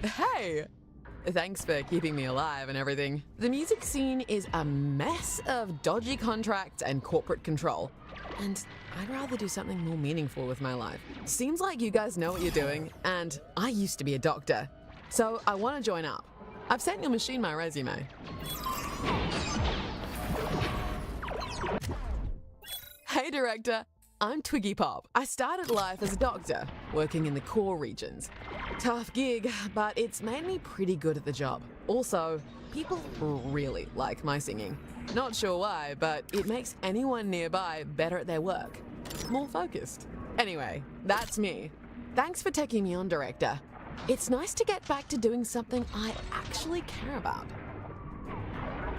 Hey! Thanks for keeping me alive and everything. The music scene is a mess of dodgy contracts and corporate control. And I'd rather do something more meaningful with my life. Seems like you guys know what you're doing, and I used to be a doctor. So I want to join up. I've sent your machine my resume. Hey, Director. I'm Twiggy Pop. I started life as a doctor, working in the core regions. Tough gig, but it's made me pretty good at the job. Also, people really like my singing. Not sure why, but it makes anyone nearby better at their work. More focused. Anyway, that's me. Thanks for taking me on, Director. It's nice to get back to doing something I actually care about.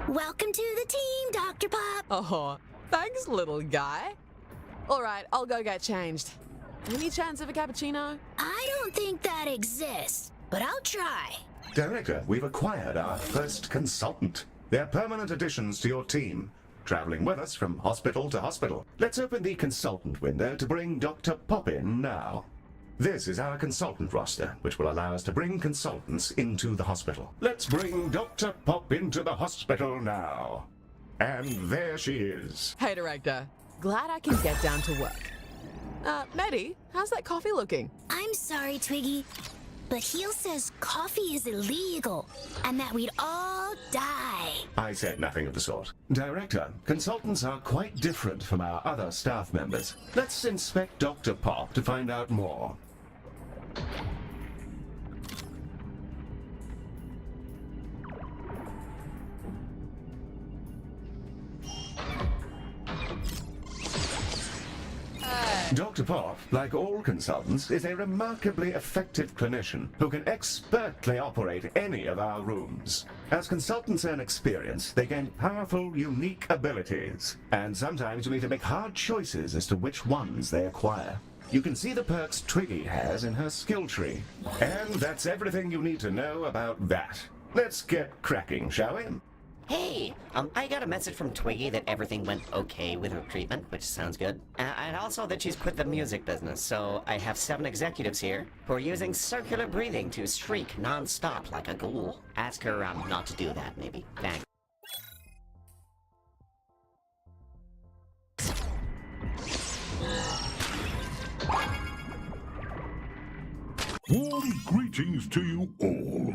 Welcome to the team, Dr. Pop. Oh, thanks, little guy. All right, I'll go get changed. Any chance of a cappuccino? I don't think that exists, but I'll try. Director, we've acquired our first consultant. They're permanent additions to your team, traveling with us from hospital to hospital. Let's open the consultant window to bring Dr. Pop in now. This is our consultant roster, which will allow us to bring consultants into the hospital. Let's bring Dr. Pop into the hospital now. And there she is. Hey, Director. Glad I can get down to work. Maddie, how's that coffee looking? I'm sorry, Twiggy, but Heel says coffee is illegal and that we'd all die. I said nothing of the sort. Director, consultants are quite different from our other staff members. Let's inspect Dr. Pop to find out more. Dr. Pop, like all consultants, is a remarkably effective clinician who can expertly operate any of our rooms. As consultants earn experience, they gain powerful, unique abilities, and sometimes you need to make hard choices as to which ones they acquire. You can see the perks Twiggy has in her skill tree. And that's everything you need to know about that. Let's get cracking, shall we? Hey, I got a message from Twiggy that everything went okay with her treatment, which sounds good. And also that she's quit the music business, so I have 7 executives here who are using circular breathing to shriek non-stop like a ghoul. Ask her not to do that, maybe. Thanks. Warm greetings to you all.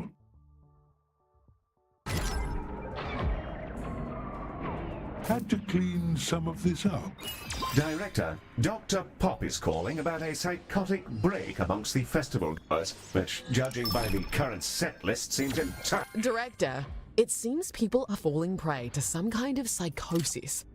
Had to clean some of this up. Director, Dr. Pop is calling about a psychotic break amongst the festival goers, which, judging by the current set list, seems entirely... Director, it seems people are falling prey to some kind of psychosis.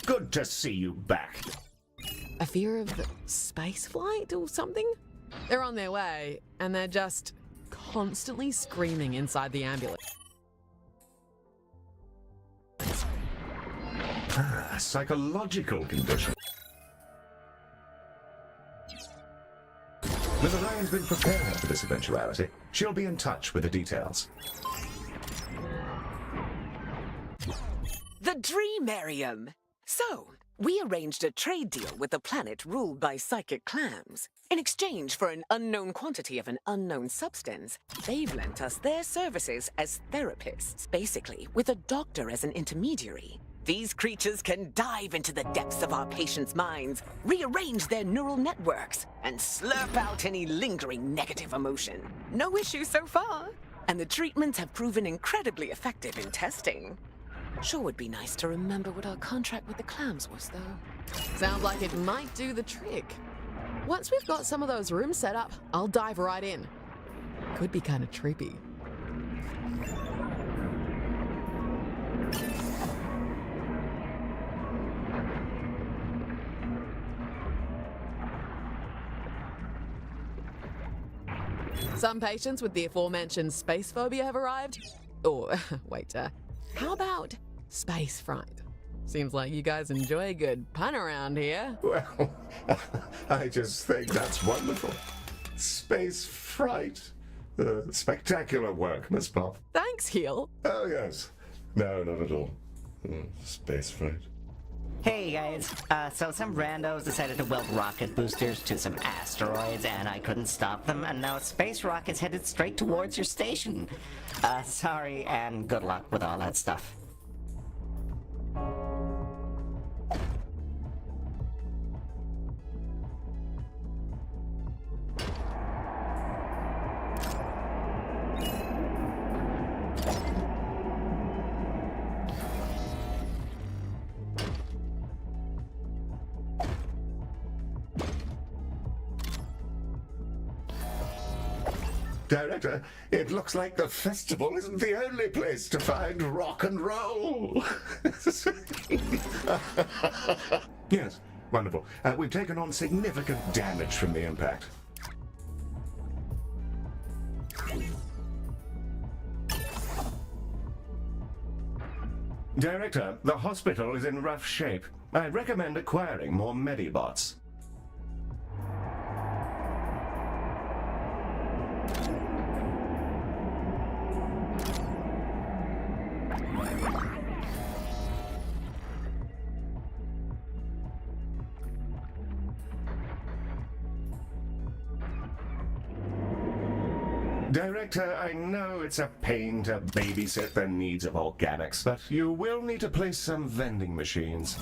Good to see you back. A fear of space flight or something? They're on their way, and they're just constantly screaming inside the ambulance. Psychological condition. Ms. Orion's been preparing for this eventuality. She'll be in touch with the details. The Dreamarium! So, we arranged a trade deal with a planet ruled by psychic clams. In exchange for an unknown quantity of an unknown substance, they've lent us their services as therapists, basically with a doctor as an intermediary. These creatures can dive into the depths of our patients' minds, rearrange their neural networks, and slurp out any lingering negative emotion. No issue so far. And the treatments have proven incredibly effective in testing. Sure would be nice to remember what our contract with the clams was, though. Sounds like it might do the trick. Once we've got some of those rooms set up, I'll dive right in. Could be kind of trippy. Some patients with the aforementioned space phobia have arrived. Or, wait, how about space fright? Seems like you guys enjoy a good pun around here. Well, I just think that's wonderful. Space fright. Spectacular work, Miss Pop. Thanks, Heel. Oh, yes. No, not at all. Space fright. Hey guys, so some randos decided to weld rocket boosters to some asteroids and I couldn't stop them, and now a space rocket's headed straight towards your station. Sorry and good luck with all that stuff. Director, it looks like the festival isn't the only place to find rock and roll. Yes, wonderful. We've taken on significant damage from the impact. Director, the hospital is in rough shape. I'd recommend acquiring more Medibots. Director, I know it's a pain to babysit the needs of organics, but you will need to place some vending machines.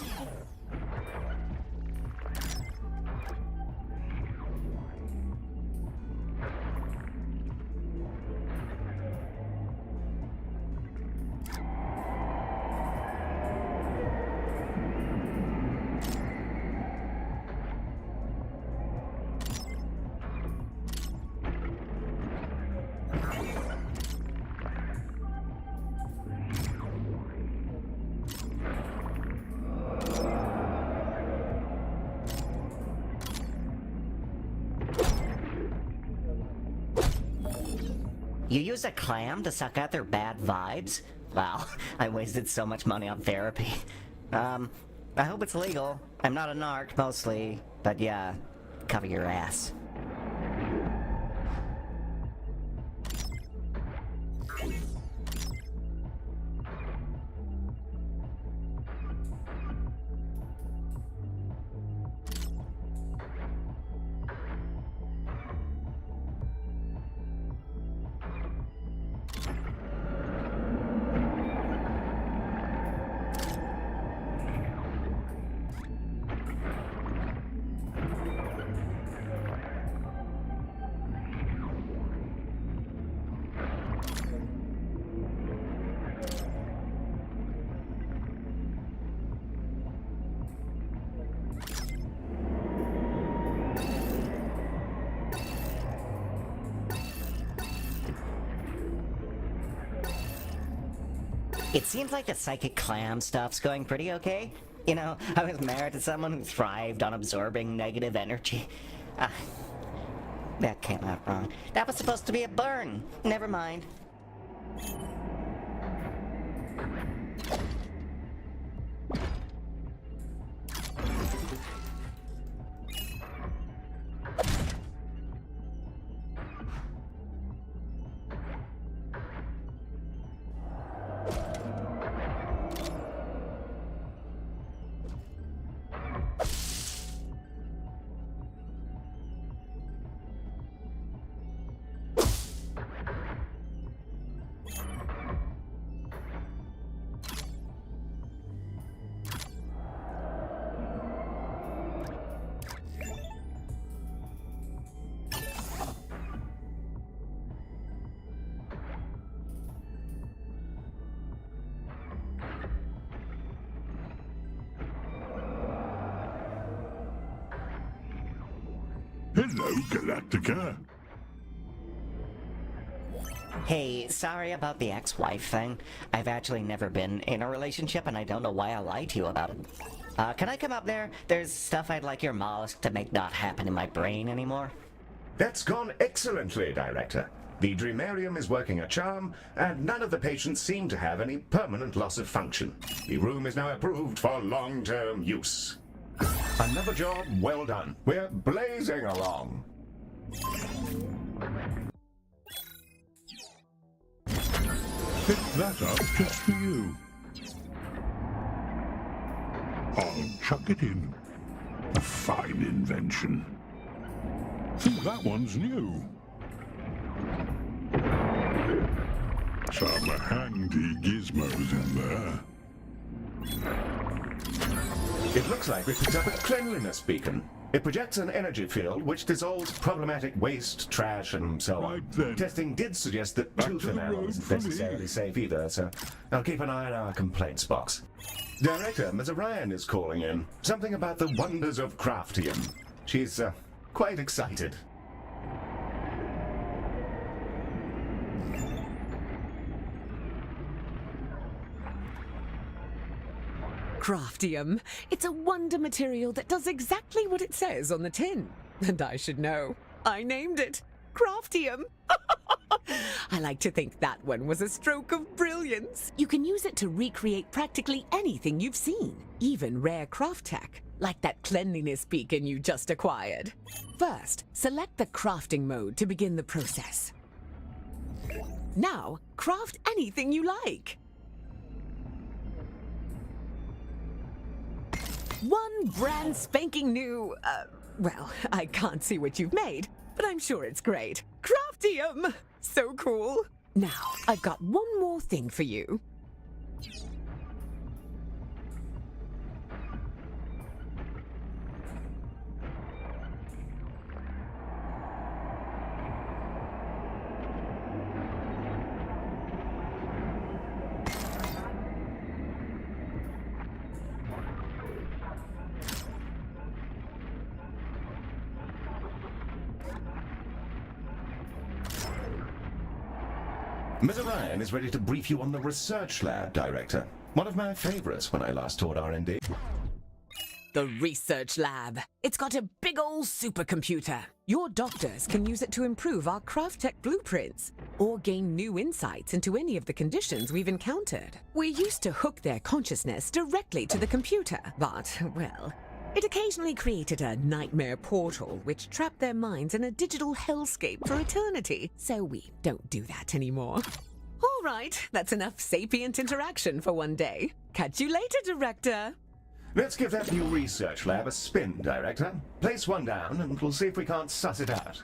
You use a clam to suck out their bad vibes? Wow, I wasted so much money on therapy. I hope it's legal. I'm not a narc, mostly. But yeah, cover your ass. It seems like the psychic clam stuff's going pretty okay. You know, I was married to someone who thrived on absorbing negative energy. That came out wrong. That was supposed to be a burn. Never mind. Hello, Galactica. Hey, sorry about the ex-wife thing. I've actually never been in a relationship, and I don't know why I lied to you about it. Can I come up there? There's stuff I'd like your mollusk to make not happen in my brain anymore. That's gone excellently, Director. The Dreamarium is working a charm, and none of the patients seem to have any permanent loss of function. The room is now approved for long-term use. Another job well done. We're blazing along. Pick that up just for you. I'll chuck it in. A fine invention. Think that one's new. Some handy gizmos in there. It looks like we picked up a cleanliness beacon. It projects an energy field which dissolves problematic waste, trash, and so on. Right then. Testing did suggest that Back tooth to the enamel road isn't for me. necessarily safe either, so I'll keep an eye on our complaints box. Director, Ms. Orion is calling in. Something about the wonders of Craftium. She's quite excited. Craftium. It's a wonder material that does exactly what it says on the tin. And I should know. I named it Craftium. I like to think that one was a stroke of brilliance. brilliance. You can use it to recreate practically anything you've seen, even rare craft tech, like that cleanliness beacon you just acquired. First, select the crafting mode to begin the process. Now, craft anything you like. One brand spanking new, well, I can't see what you've made, but I'm sure it's great. Craftium! So cool. Now, I've got one more thing for you. Ms. Orion is ready to brief you on the research lab, Director. One of my favorites when I last taught R&D. The research lab. It's got a big old supercomputer. Your doctors can use it to improve our craft tech blueprints or gain new insights into any of the conditions we've encountered. We used to hook their consciousness directly to the computer, but, well, it occasionally created a nightmare portal which trapped their minds in a digital hellscape for eternity, so we don't do that anymore. All right, that's enough sapient interaction for one day. Catch you later, Director. Let's give that new research lab a spin, Director. Place one down and we'll see if we can't suss it out.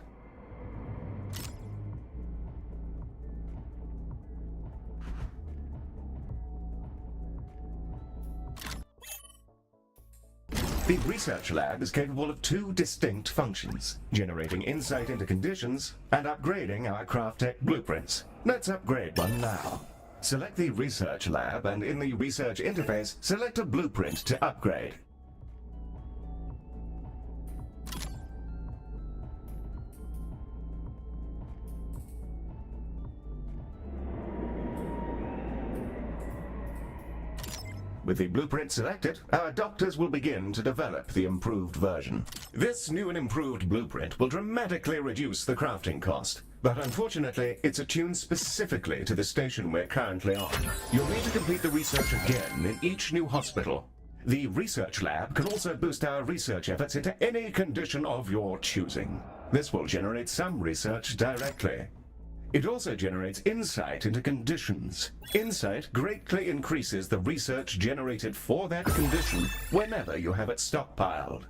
The research lab is capable of two distinct functions, generating insight into conditions and upgrading our craft tech blueprints. Let's upgrade one now. Select the research lab and in the research interface, select a blueprint to upgrade. With the blueprint selected, our doctors will begin to develop the improved version. This new and improved blueprint will dramatically reduce the crafting cost, but unfortunately, it's attuned specifically to the station we're currently on. You'll need to complete the research again in each new hospital. The research lab can also boost our research efforts into any condition of your choosing. This will generate some research directly. It also generates insight into conditions. Insight greatly increases the research generated for that condition whenever you have it stockpiled.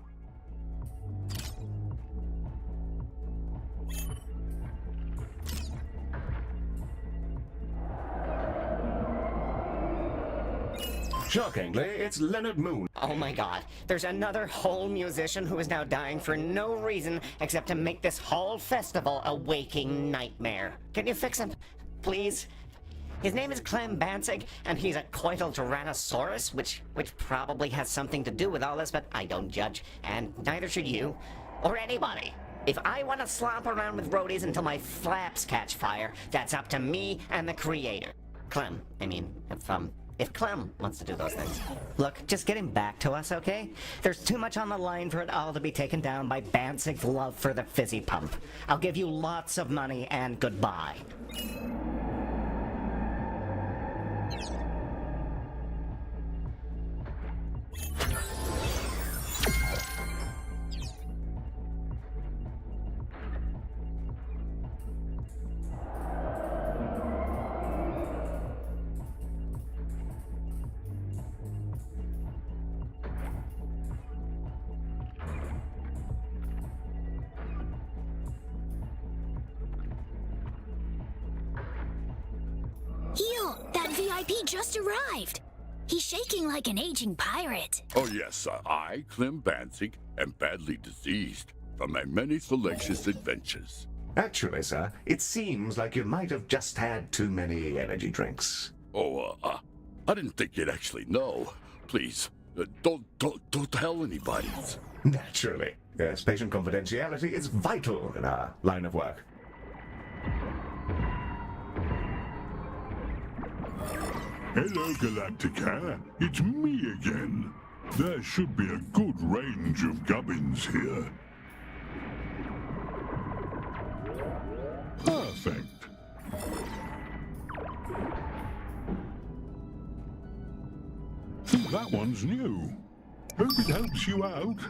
Shockingly, it's Leonard Moon. Oh my god, there's another whole musician who is now dying for no reason except to make this whole festival a waking nightmare. Can you fix him, please? His name is Clem Banzig, and he's a coital tyrannosaurus, which probably has something to do with all this, but I don't judge, and neither should you, or anybody. If I want to slop around with roadies until my flaps catch fire, that's up to me and the creator. Clem, I mean, if Clem wants to do those things. Look, just get him back to us, okay? There's too much on the line for it all to be taken down by Banzig's love for the fizzy pump. I'll give you lots of money and goodbye. Heel, that VIP just arrived. He's shaking like an aging pirate. Oh yes, I, Clem Banzig, am badly diseased from my many salacious adventures. Actually, sir, it seems like you might have just had too many energy drinks. Oh, I didn't think you'd actually know. Please, don't tell anybody. Naturally. Yes, patient confidentiality is vital in our line of work. Hello, Galactica. It's me again. There should be a good range of gubbins here. Perfect. That one's new. Hope it helps you out.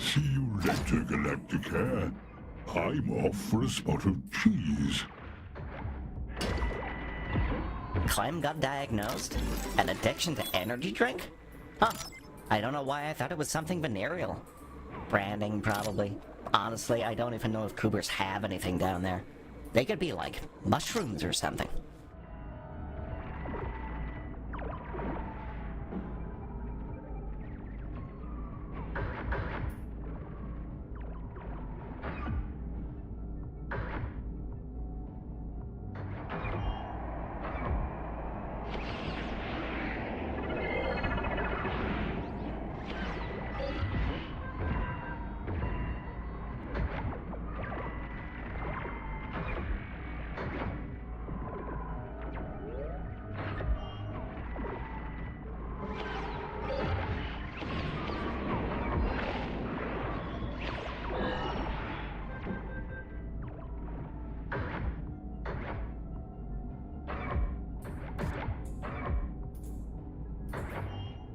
See you later, Galactica. I'm off for a spot of cheese. Clem got diagnosed? An addiction to energy drink? Huh. I don't know why I thought it was something venereal. Branding, probably. Honestly, I don't even know if Cougars have anything down there. They could be like mushrooms or something.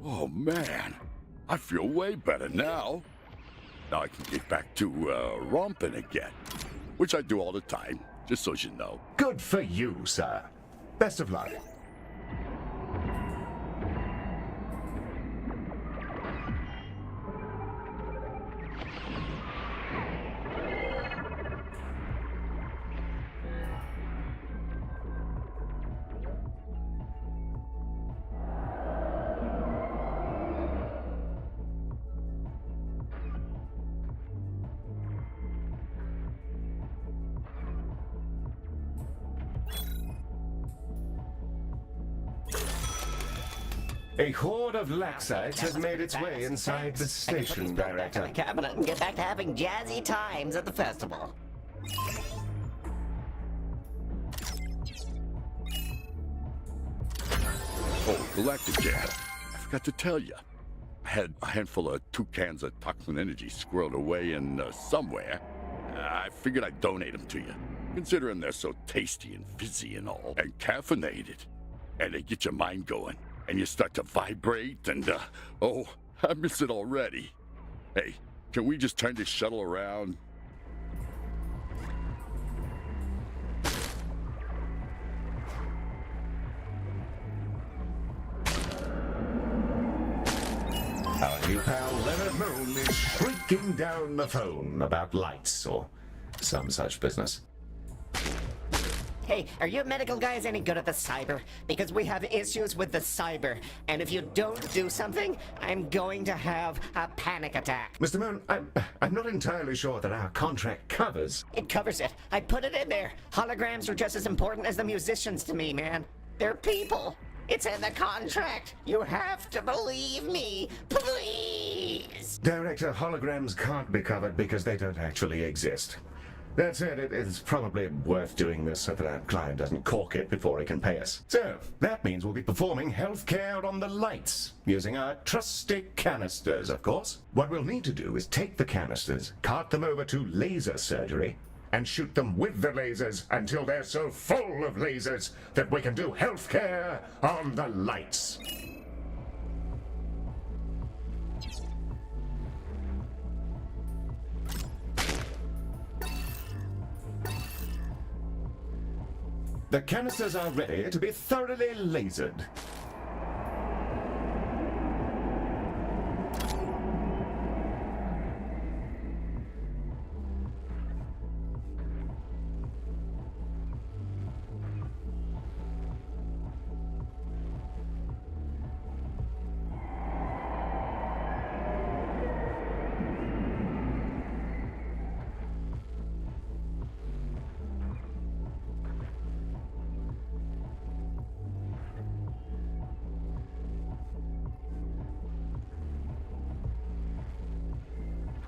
Oh man, I feel way better now. Now I can get back to romping again, which I do all the time, just so you know. Good for you, sir. Best of luck. A horde of Laxites has made its way inside the station, Director. The cabinet and get back to having jazzy times at the festival. Oh, Galactica, I forgot to tell you. I had a handful of 2 cans of toxin energy squirreled away in somewhere. I figured I'd donate them to you, considering they're so tasty and fizzy and all, and caffeinated. And they get your mind going, and you start to vibrate, and oh, I miss it already. Hey, can we just turn this shuttle around? Our new pal Leonard Moon is shrieking down the phone about lights or some such business. Hey, are you medical guys any good at the cyber? Because we have issues with the cyber, and if you don't do something, I'm going to have a panic attack. Mr. Moon, I'm not entirely sure that our contract covers. It covers it. I put it in there. Holograms are just as important as the musicians to me, man. They're people. It's in the contract. You have to believe me, please. Director, holograms can't be covered because they don't actually exist. That said, it is probably worth doing this so that our client doesn't cork it before he can pay us. So, that means we'll be performing healthcare on the lights, using our trusty canisters, of course. What we'll need to do is take the canisters, cart them over to laser surgery, and shoot them with the lasers until they're so full of lasers that we can do healthcare on the lights. The canisters are ready to be thoroughly lasered.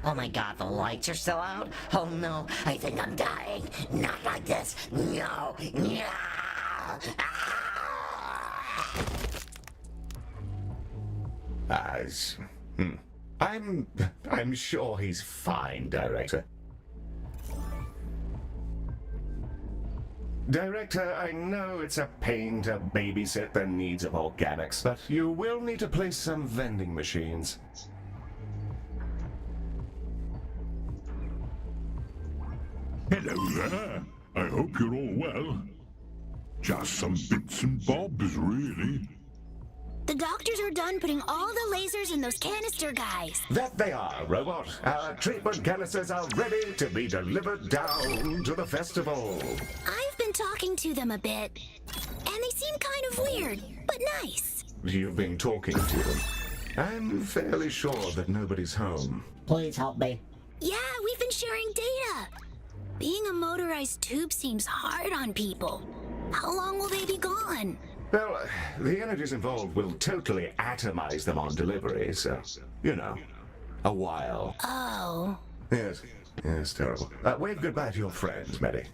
Oh my god, the lights are still out? Oh no, I think I'm dying. Not like this. No. No. I'm sure he's fine, Director. Director, I know it's a pain to babysit the needs of organics, but you will need to place some vending machines. Hello there. I hope you're all well. Just some bits and bobs, really. The doctors are done putting all the lasers in those canister guys. That they are, Robot. Our treatment canisters are ready to be delivered down to the festival. I've been talking to them a bit, and they seem kind of weird, but nice. You've been talking to them. I'm fairly sure that nobody's home. Please help me. Yeah, we've been sharing data. Being a motorized tube seems hard on people. How long will they be gone? Well, the energies involved will totally atomize them on delivery, so, you know, a while. Oh. Yes, terrible. Wave goodbye to your friends, Medi.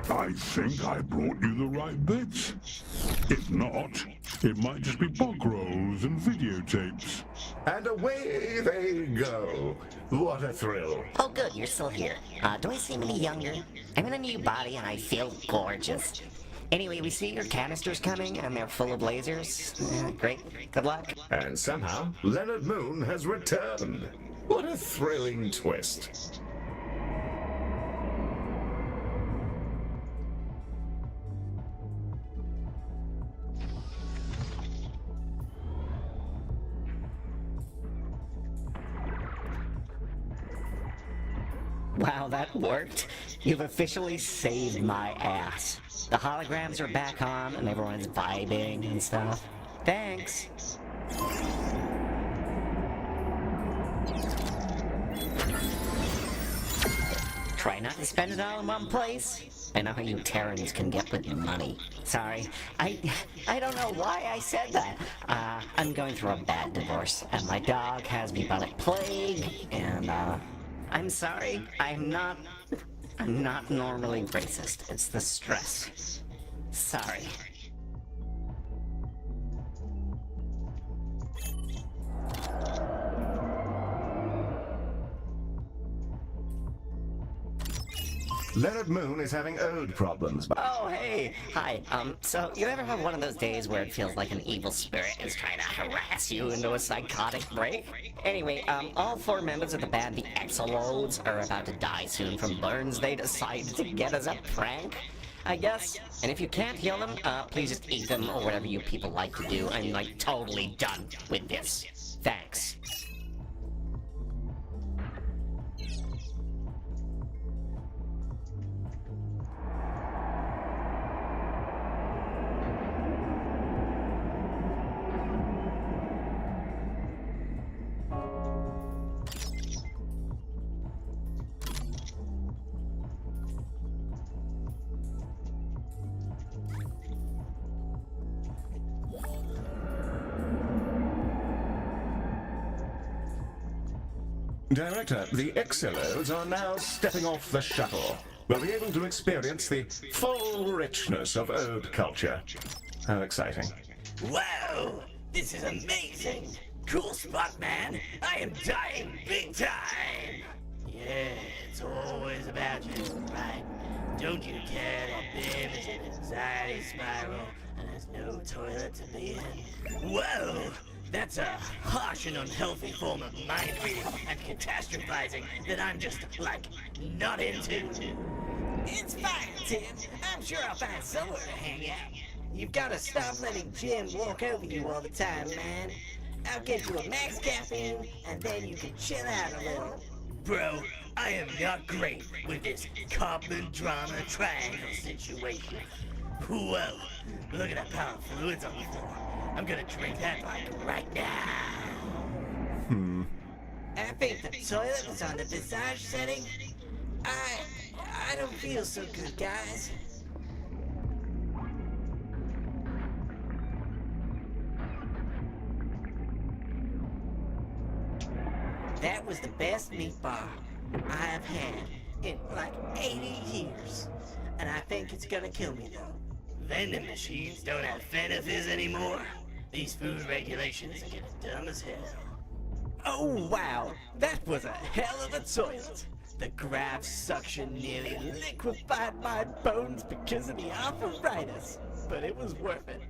I think I brought you the right bits. If not, it might just be bug rolls and videotapes. And away they go. What a thrill. Oh good, you're still here. Do I seem any younger? I'm in a new body and I feel gorgeous. Anyway, we see your canisters coming and they're full of lasers. Great, good luck. And somehow, Leonard Moon has returned. What a thrilling twist. Wow, that worked. You've officially saved my ass. The holograms are back on and everyone's vibing and stuff. Thanks. Try not to spend it all in one place. I know how you Terrans can get with your money. Sorry, I don't know why I said that. I'm going through a bad divorce, and my dog has bubonic plague, and I'm sorry. I'm not normally racist. It's the stress. Sorry. Leonard Moon is having ode problems. Oh, hey. Hi. So you ever have one of those days where it feels like an evil spirit is trying to harass you into a psychotic break? Anyway, all 4 members of the band, the Exolodes, are about to die soon from burns they decided to get as a prank, I guess. And if you can't heal them, please just eat them or whatever you people like to do. I'm, like, totally done with this. Thanks. Director, the Exolodes are now stepping off the shuttle. We'll be able to experience the full richness of ode culture. How exciting. Wow! This is amazing! Cool spot, man! I am dying big time! Yeah, it's always about you, right? Don't you care that Bim is in an anxiety spiral and has no toilet to be in? Whoa! That's a harsh and unhealthy form of mind reading and catastrophizing that I'm just, like, not into. It's fine, Tim. I'm sure I'll find somewhere to hang out. You've gotta stop letting Jim walk over you all the time, man. I'll get you a max caffeine, and then you can chill out a little. Bro, I am not great with this Copland drama triangle situation. Whoa, look at that pile of fluids on the floor. I'm gonna drink that like right now. I think the toilet was on the visage setting. I don't feel so good, guys. That was the best meat bar I have had in like 80 years. And I think it's gonna kill me though. Vending machines don't have benefits anymore. These food regulations are getting dumb as hell. Oh wow, that was a hell of a toilet. The graft suction nearly liquefied my bones because of the arthritis, but it was worth it.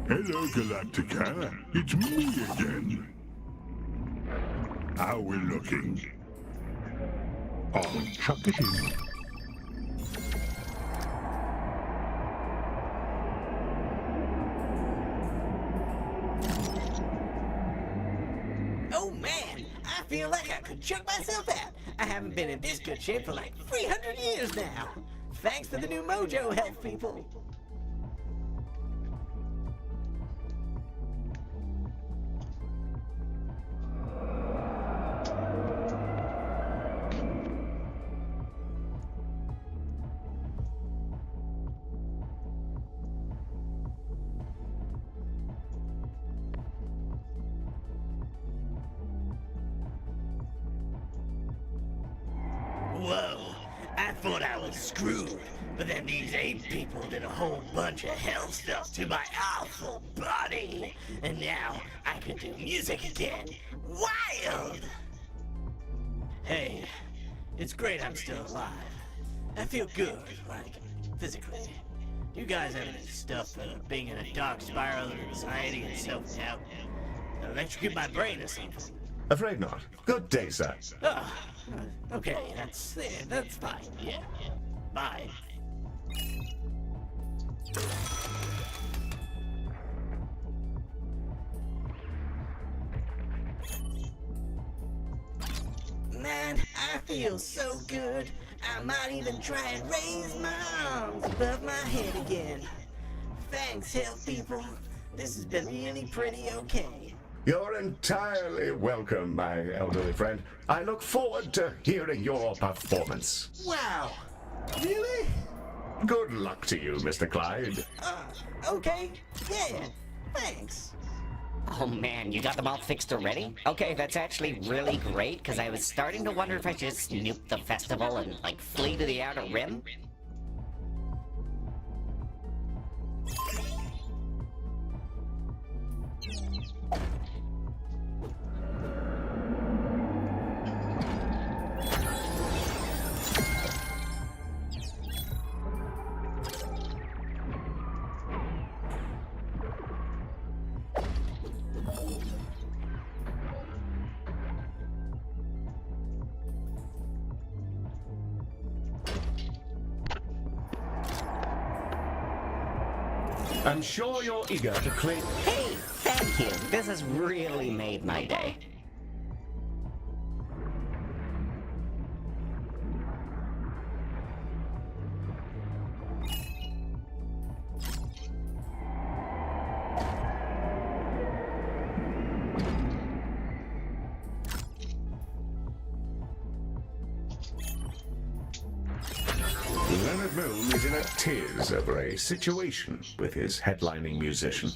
Hello, Galactica. It's me again. How we looking? I'll chuck it in. Oh man, I feel like I could choke myself out. I haven't been in this good shape for like 300 years now. Thanks to the new Mojo Health people. Whoa, I thought I was screwed, but then these ape people did a whole bunch of hell stuff to my awful body, and now I can do music again. Wild! Hey, it's great I'm still alive. I feel good, like, physically. You guys have any stuff for being in a dark spiral of anxiety and self-doubt? Electrocute my brain or something. Afraid not. Good day, sir. Ah, okay, that's fine. Yeah. Bye. Man, I feel so good. I might even try and raise my arms above my head again. Thanks, health people. This has been really pretty okay. You're entirely welcome, my elderly friend. I look forward to hearing your performance. Wow. Really? Good luck to you, Mr. Clyde. Okay. Yeah. Thanks. Oh man, you got them all fixed already? Okay, that's actually really great, because I was starting to wonder if I should just nuke the festival and, like, flee to the Outer Rim. I'm sure you're eager to claim... Hey, thank you. This has really made my day. Leonard Milne is in a tiz over a situation with his headlining musician.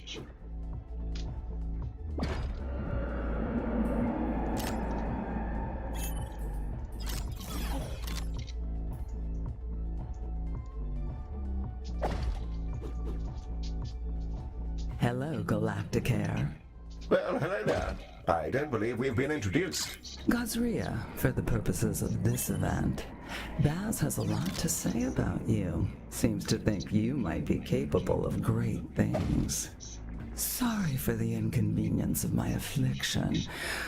Galacticare. Well, hello there. I don't believe we've been introduced. Gazria, for the purposes of this event. Baz has a lot to say about you. Seems to think you might be capable of great things. Sorry for the inconvenience of my affliction,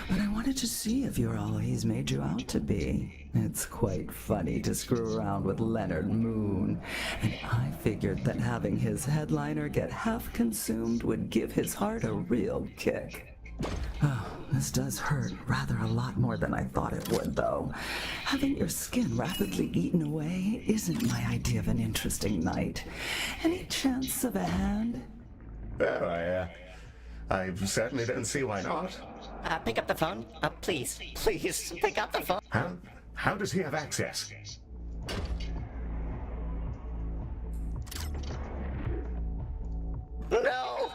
but I wanted to see if you're all he's made you out to be. It's quite funny to screw around with Leonard Moon, and I figured that having his headliner get half consumed would give his heart a real kick. Oh, this does hurt rather a lot more than I thought it would, though. Having your skin rapidly eaten away isn't my idea of an interesting night. Any chance of a hand? Well, I certainly don't see why not. Pick up the phone. Please, pick up the phone. How does he have access? No!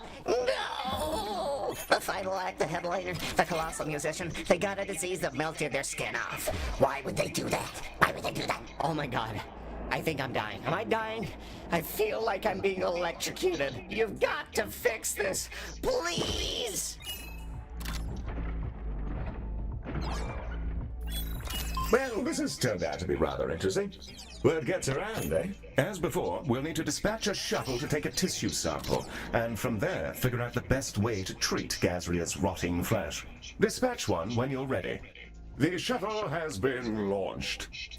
The final act, the headliner, the colossal musician, they got a disease that melted their skin off. Why would they do that? Why would they do that? Oh my god. I think I'm dying. Am I dying? I feel like I'm being electrocuted. You've got to fix this. Please! Well, this has turned out to be rather interesting. Word gets around, eh? As before, we'll need to dispatch a shuttle to take a tissue sample, and from there, figure out the best way to treat Gazria's rotting flesh. Dispatch one when you're ready. The shuttle has been launched.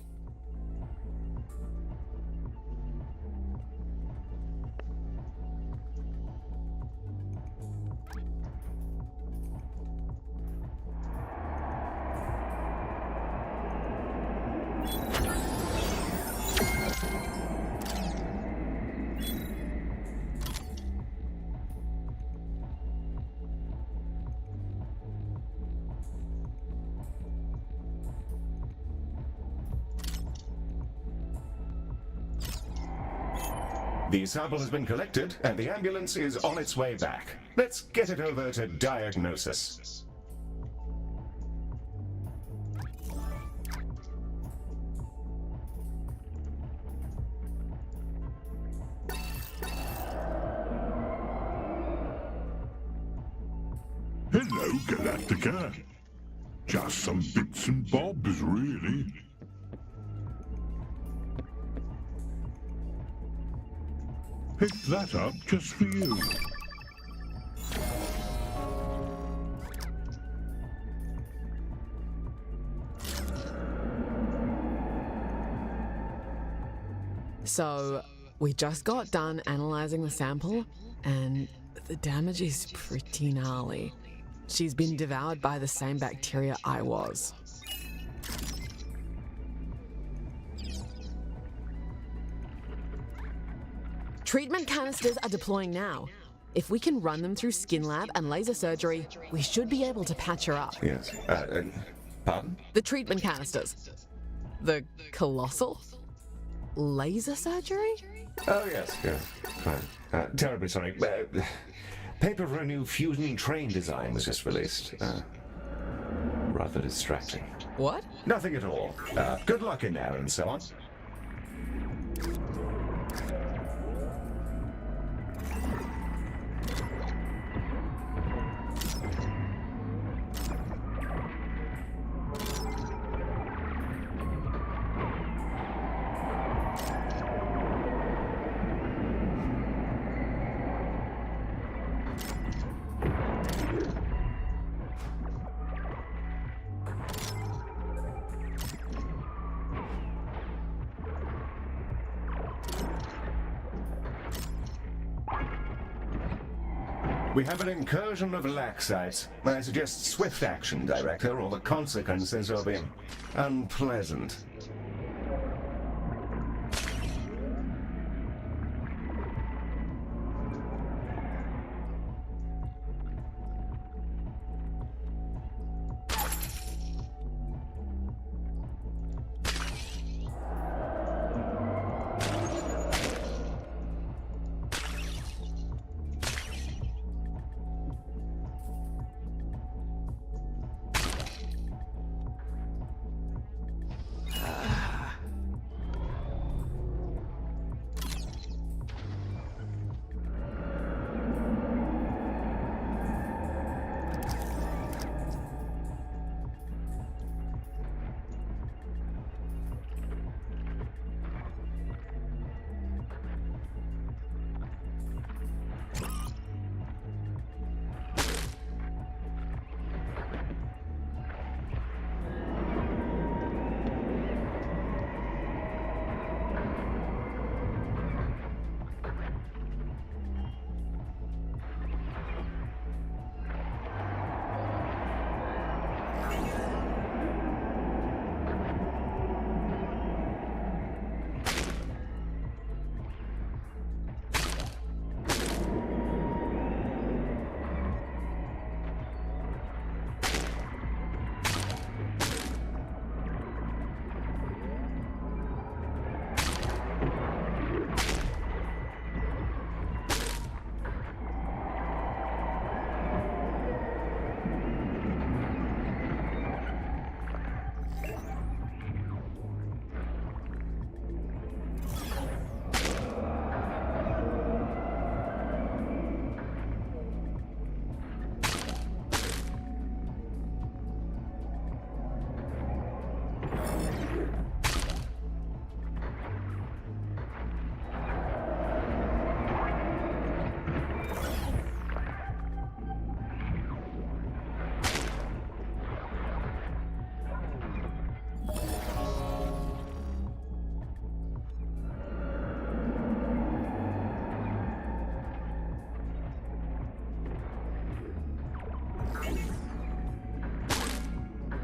The sample has been collected, and the ambulance is on its way back. Let's get it over to diagnosis. Hello, Galactica. Just some bits and bobs, really. Picked that up just for you. So, we just got done analyzing the sample, and the damage is pretty gnarly. She's been devoured by the same bacteria I was. Treatment canisters are deploying now. If we can run them through Skin Lab and laser surgery, we should be able to patch her up. Yes. Pardon? The treatment canisters. The colossal? Laser surgery? Oh, yes. Fine. Terribly sorry. Paper for a new fusion train design was just released. Rather distracting. What? Nothing at all. Good luck in there and so on. We have an incursion of laxites. I suggest swift action, Director, or the consequences will be unpleasant.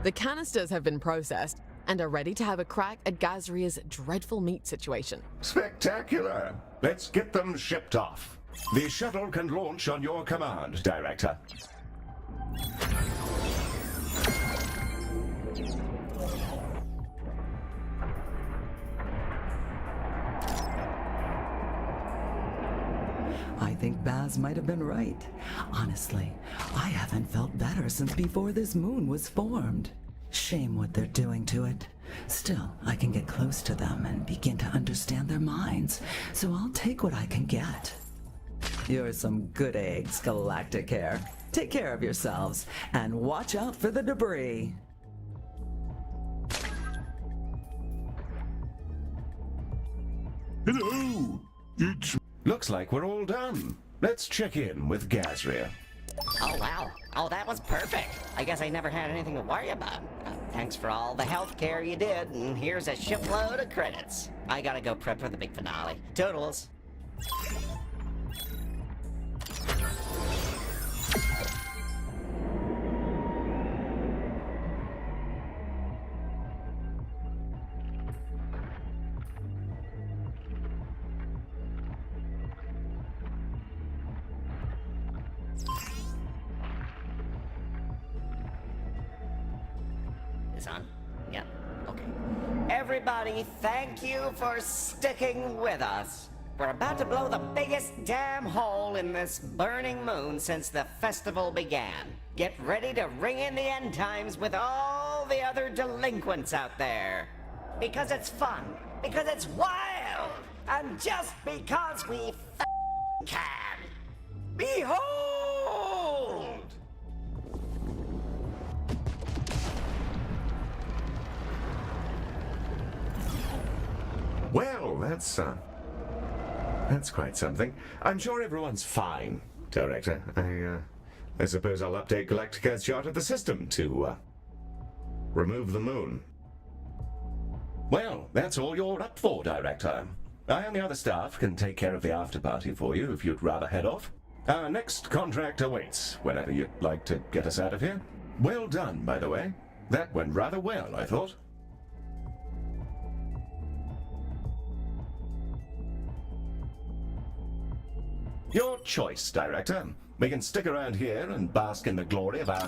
The canisters have been processed and are ready to have a crack at Gazria's dreadful meat situation. Spectacular! Let's get them shipped off. The shuttle can launch on your command, Director. I think Baz might have been right. Honestly, I haven't felt better since before this moon was formed. Shame what they're doing to it. Still, I can get close to them and begin to understand their minds, so I'll take what I can get. You're some good eggs, Galacticare. Take care of yourselves, and watch out for the debris. Hello! It's... Looks like we're all done. Let's check in with Gazria. Oh, wow. Oh, that was perfect. I guess I never had anything to worry about. Thanks for all the health care you did, and here's a shipload of credits. I gotta go prep for the big finale. Toodles. Is on? Yeah, okay. Everybody, thank you for sticking with us. We're about to blow the biggest damn hole in this burning moon since the festival began. Get ready to ring in the end times with all the other delinquents out there. Because it's fun, because it's wild, and just because we can. Behold! Well, that's quite something. I'm sure everyone's fine, Director. I suppose I'll update Galactica's chart of the system to, remove the moon. Well, that's all you're up for, Director. I and the other staff can take care of the after-party for you if you'd rather head off. Our next contract awaits, whenever you'd like to get us out of here. Well done, by the way. That went rather well, I thought. Your choice, Director. We can stick around here and bask in the glory of our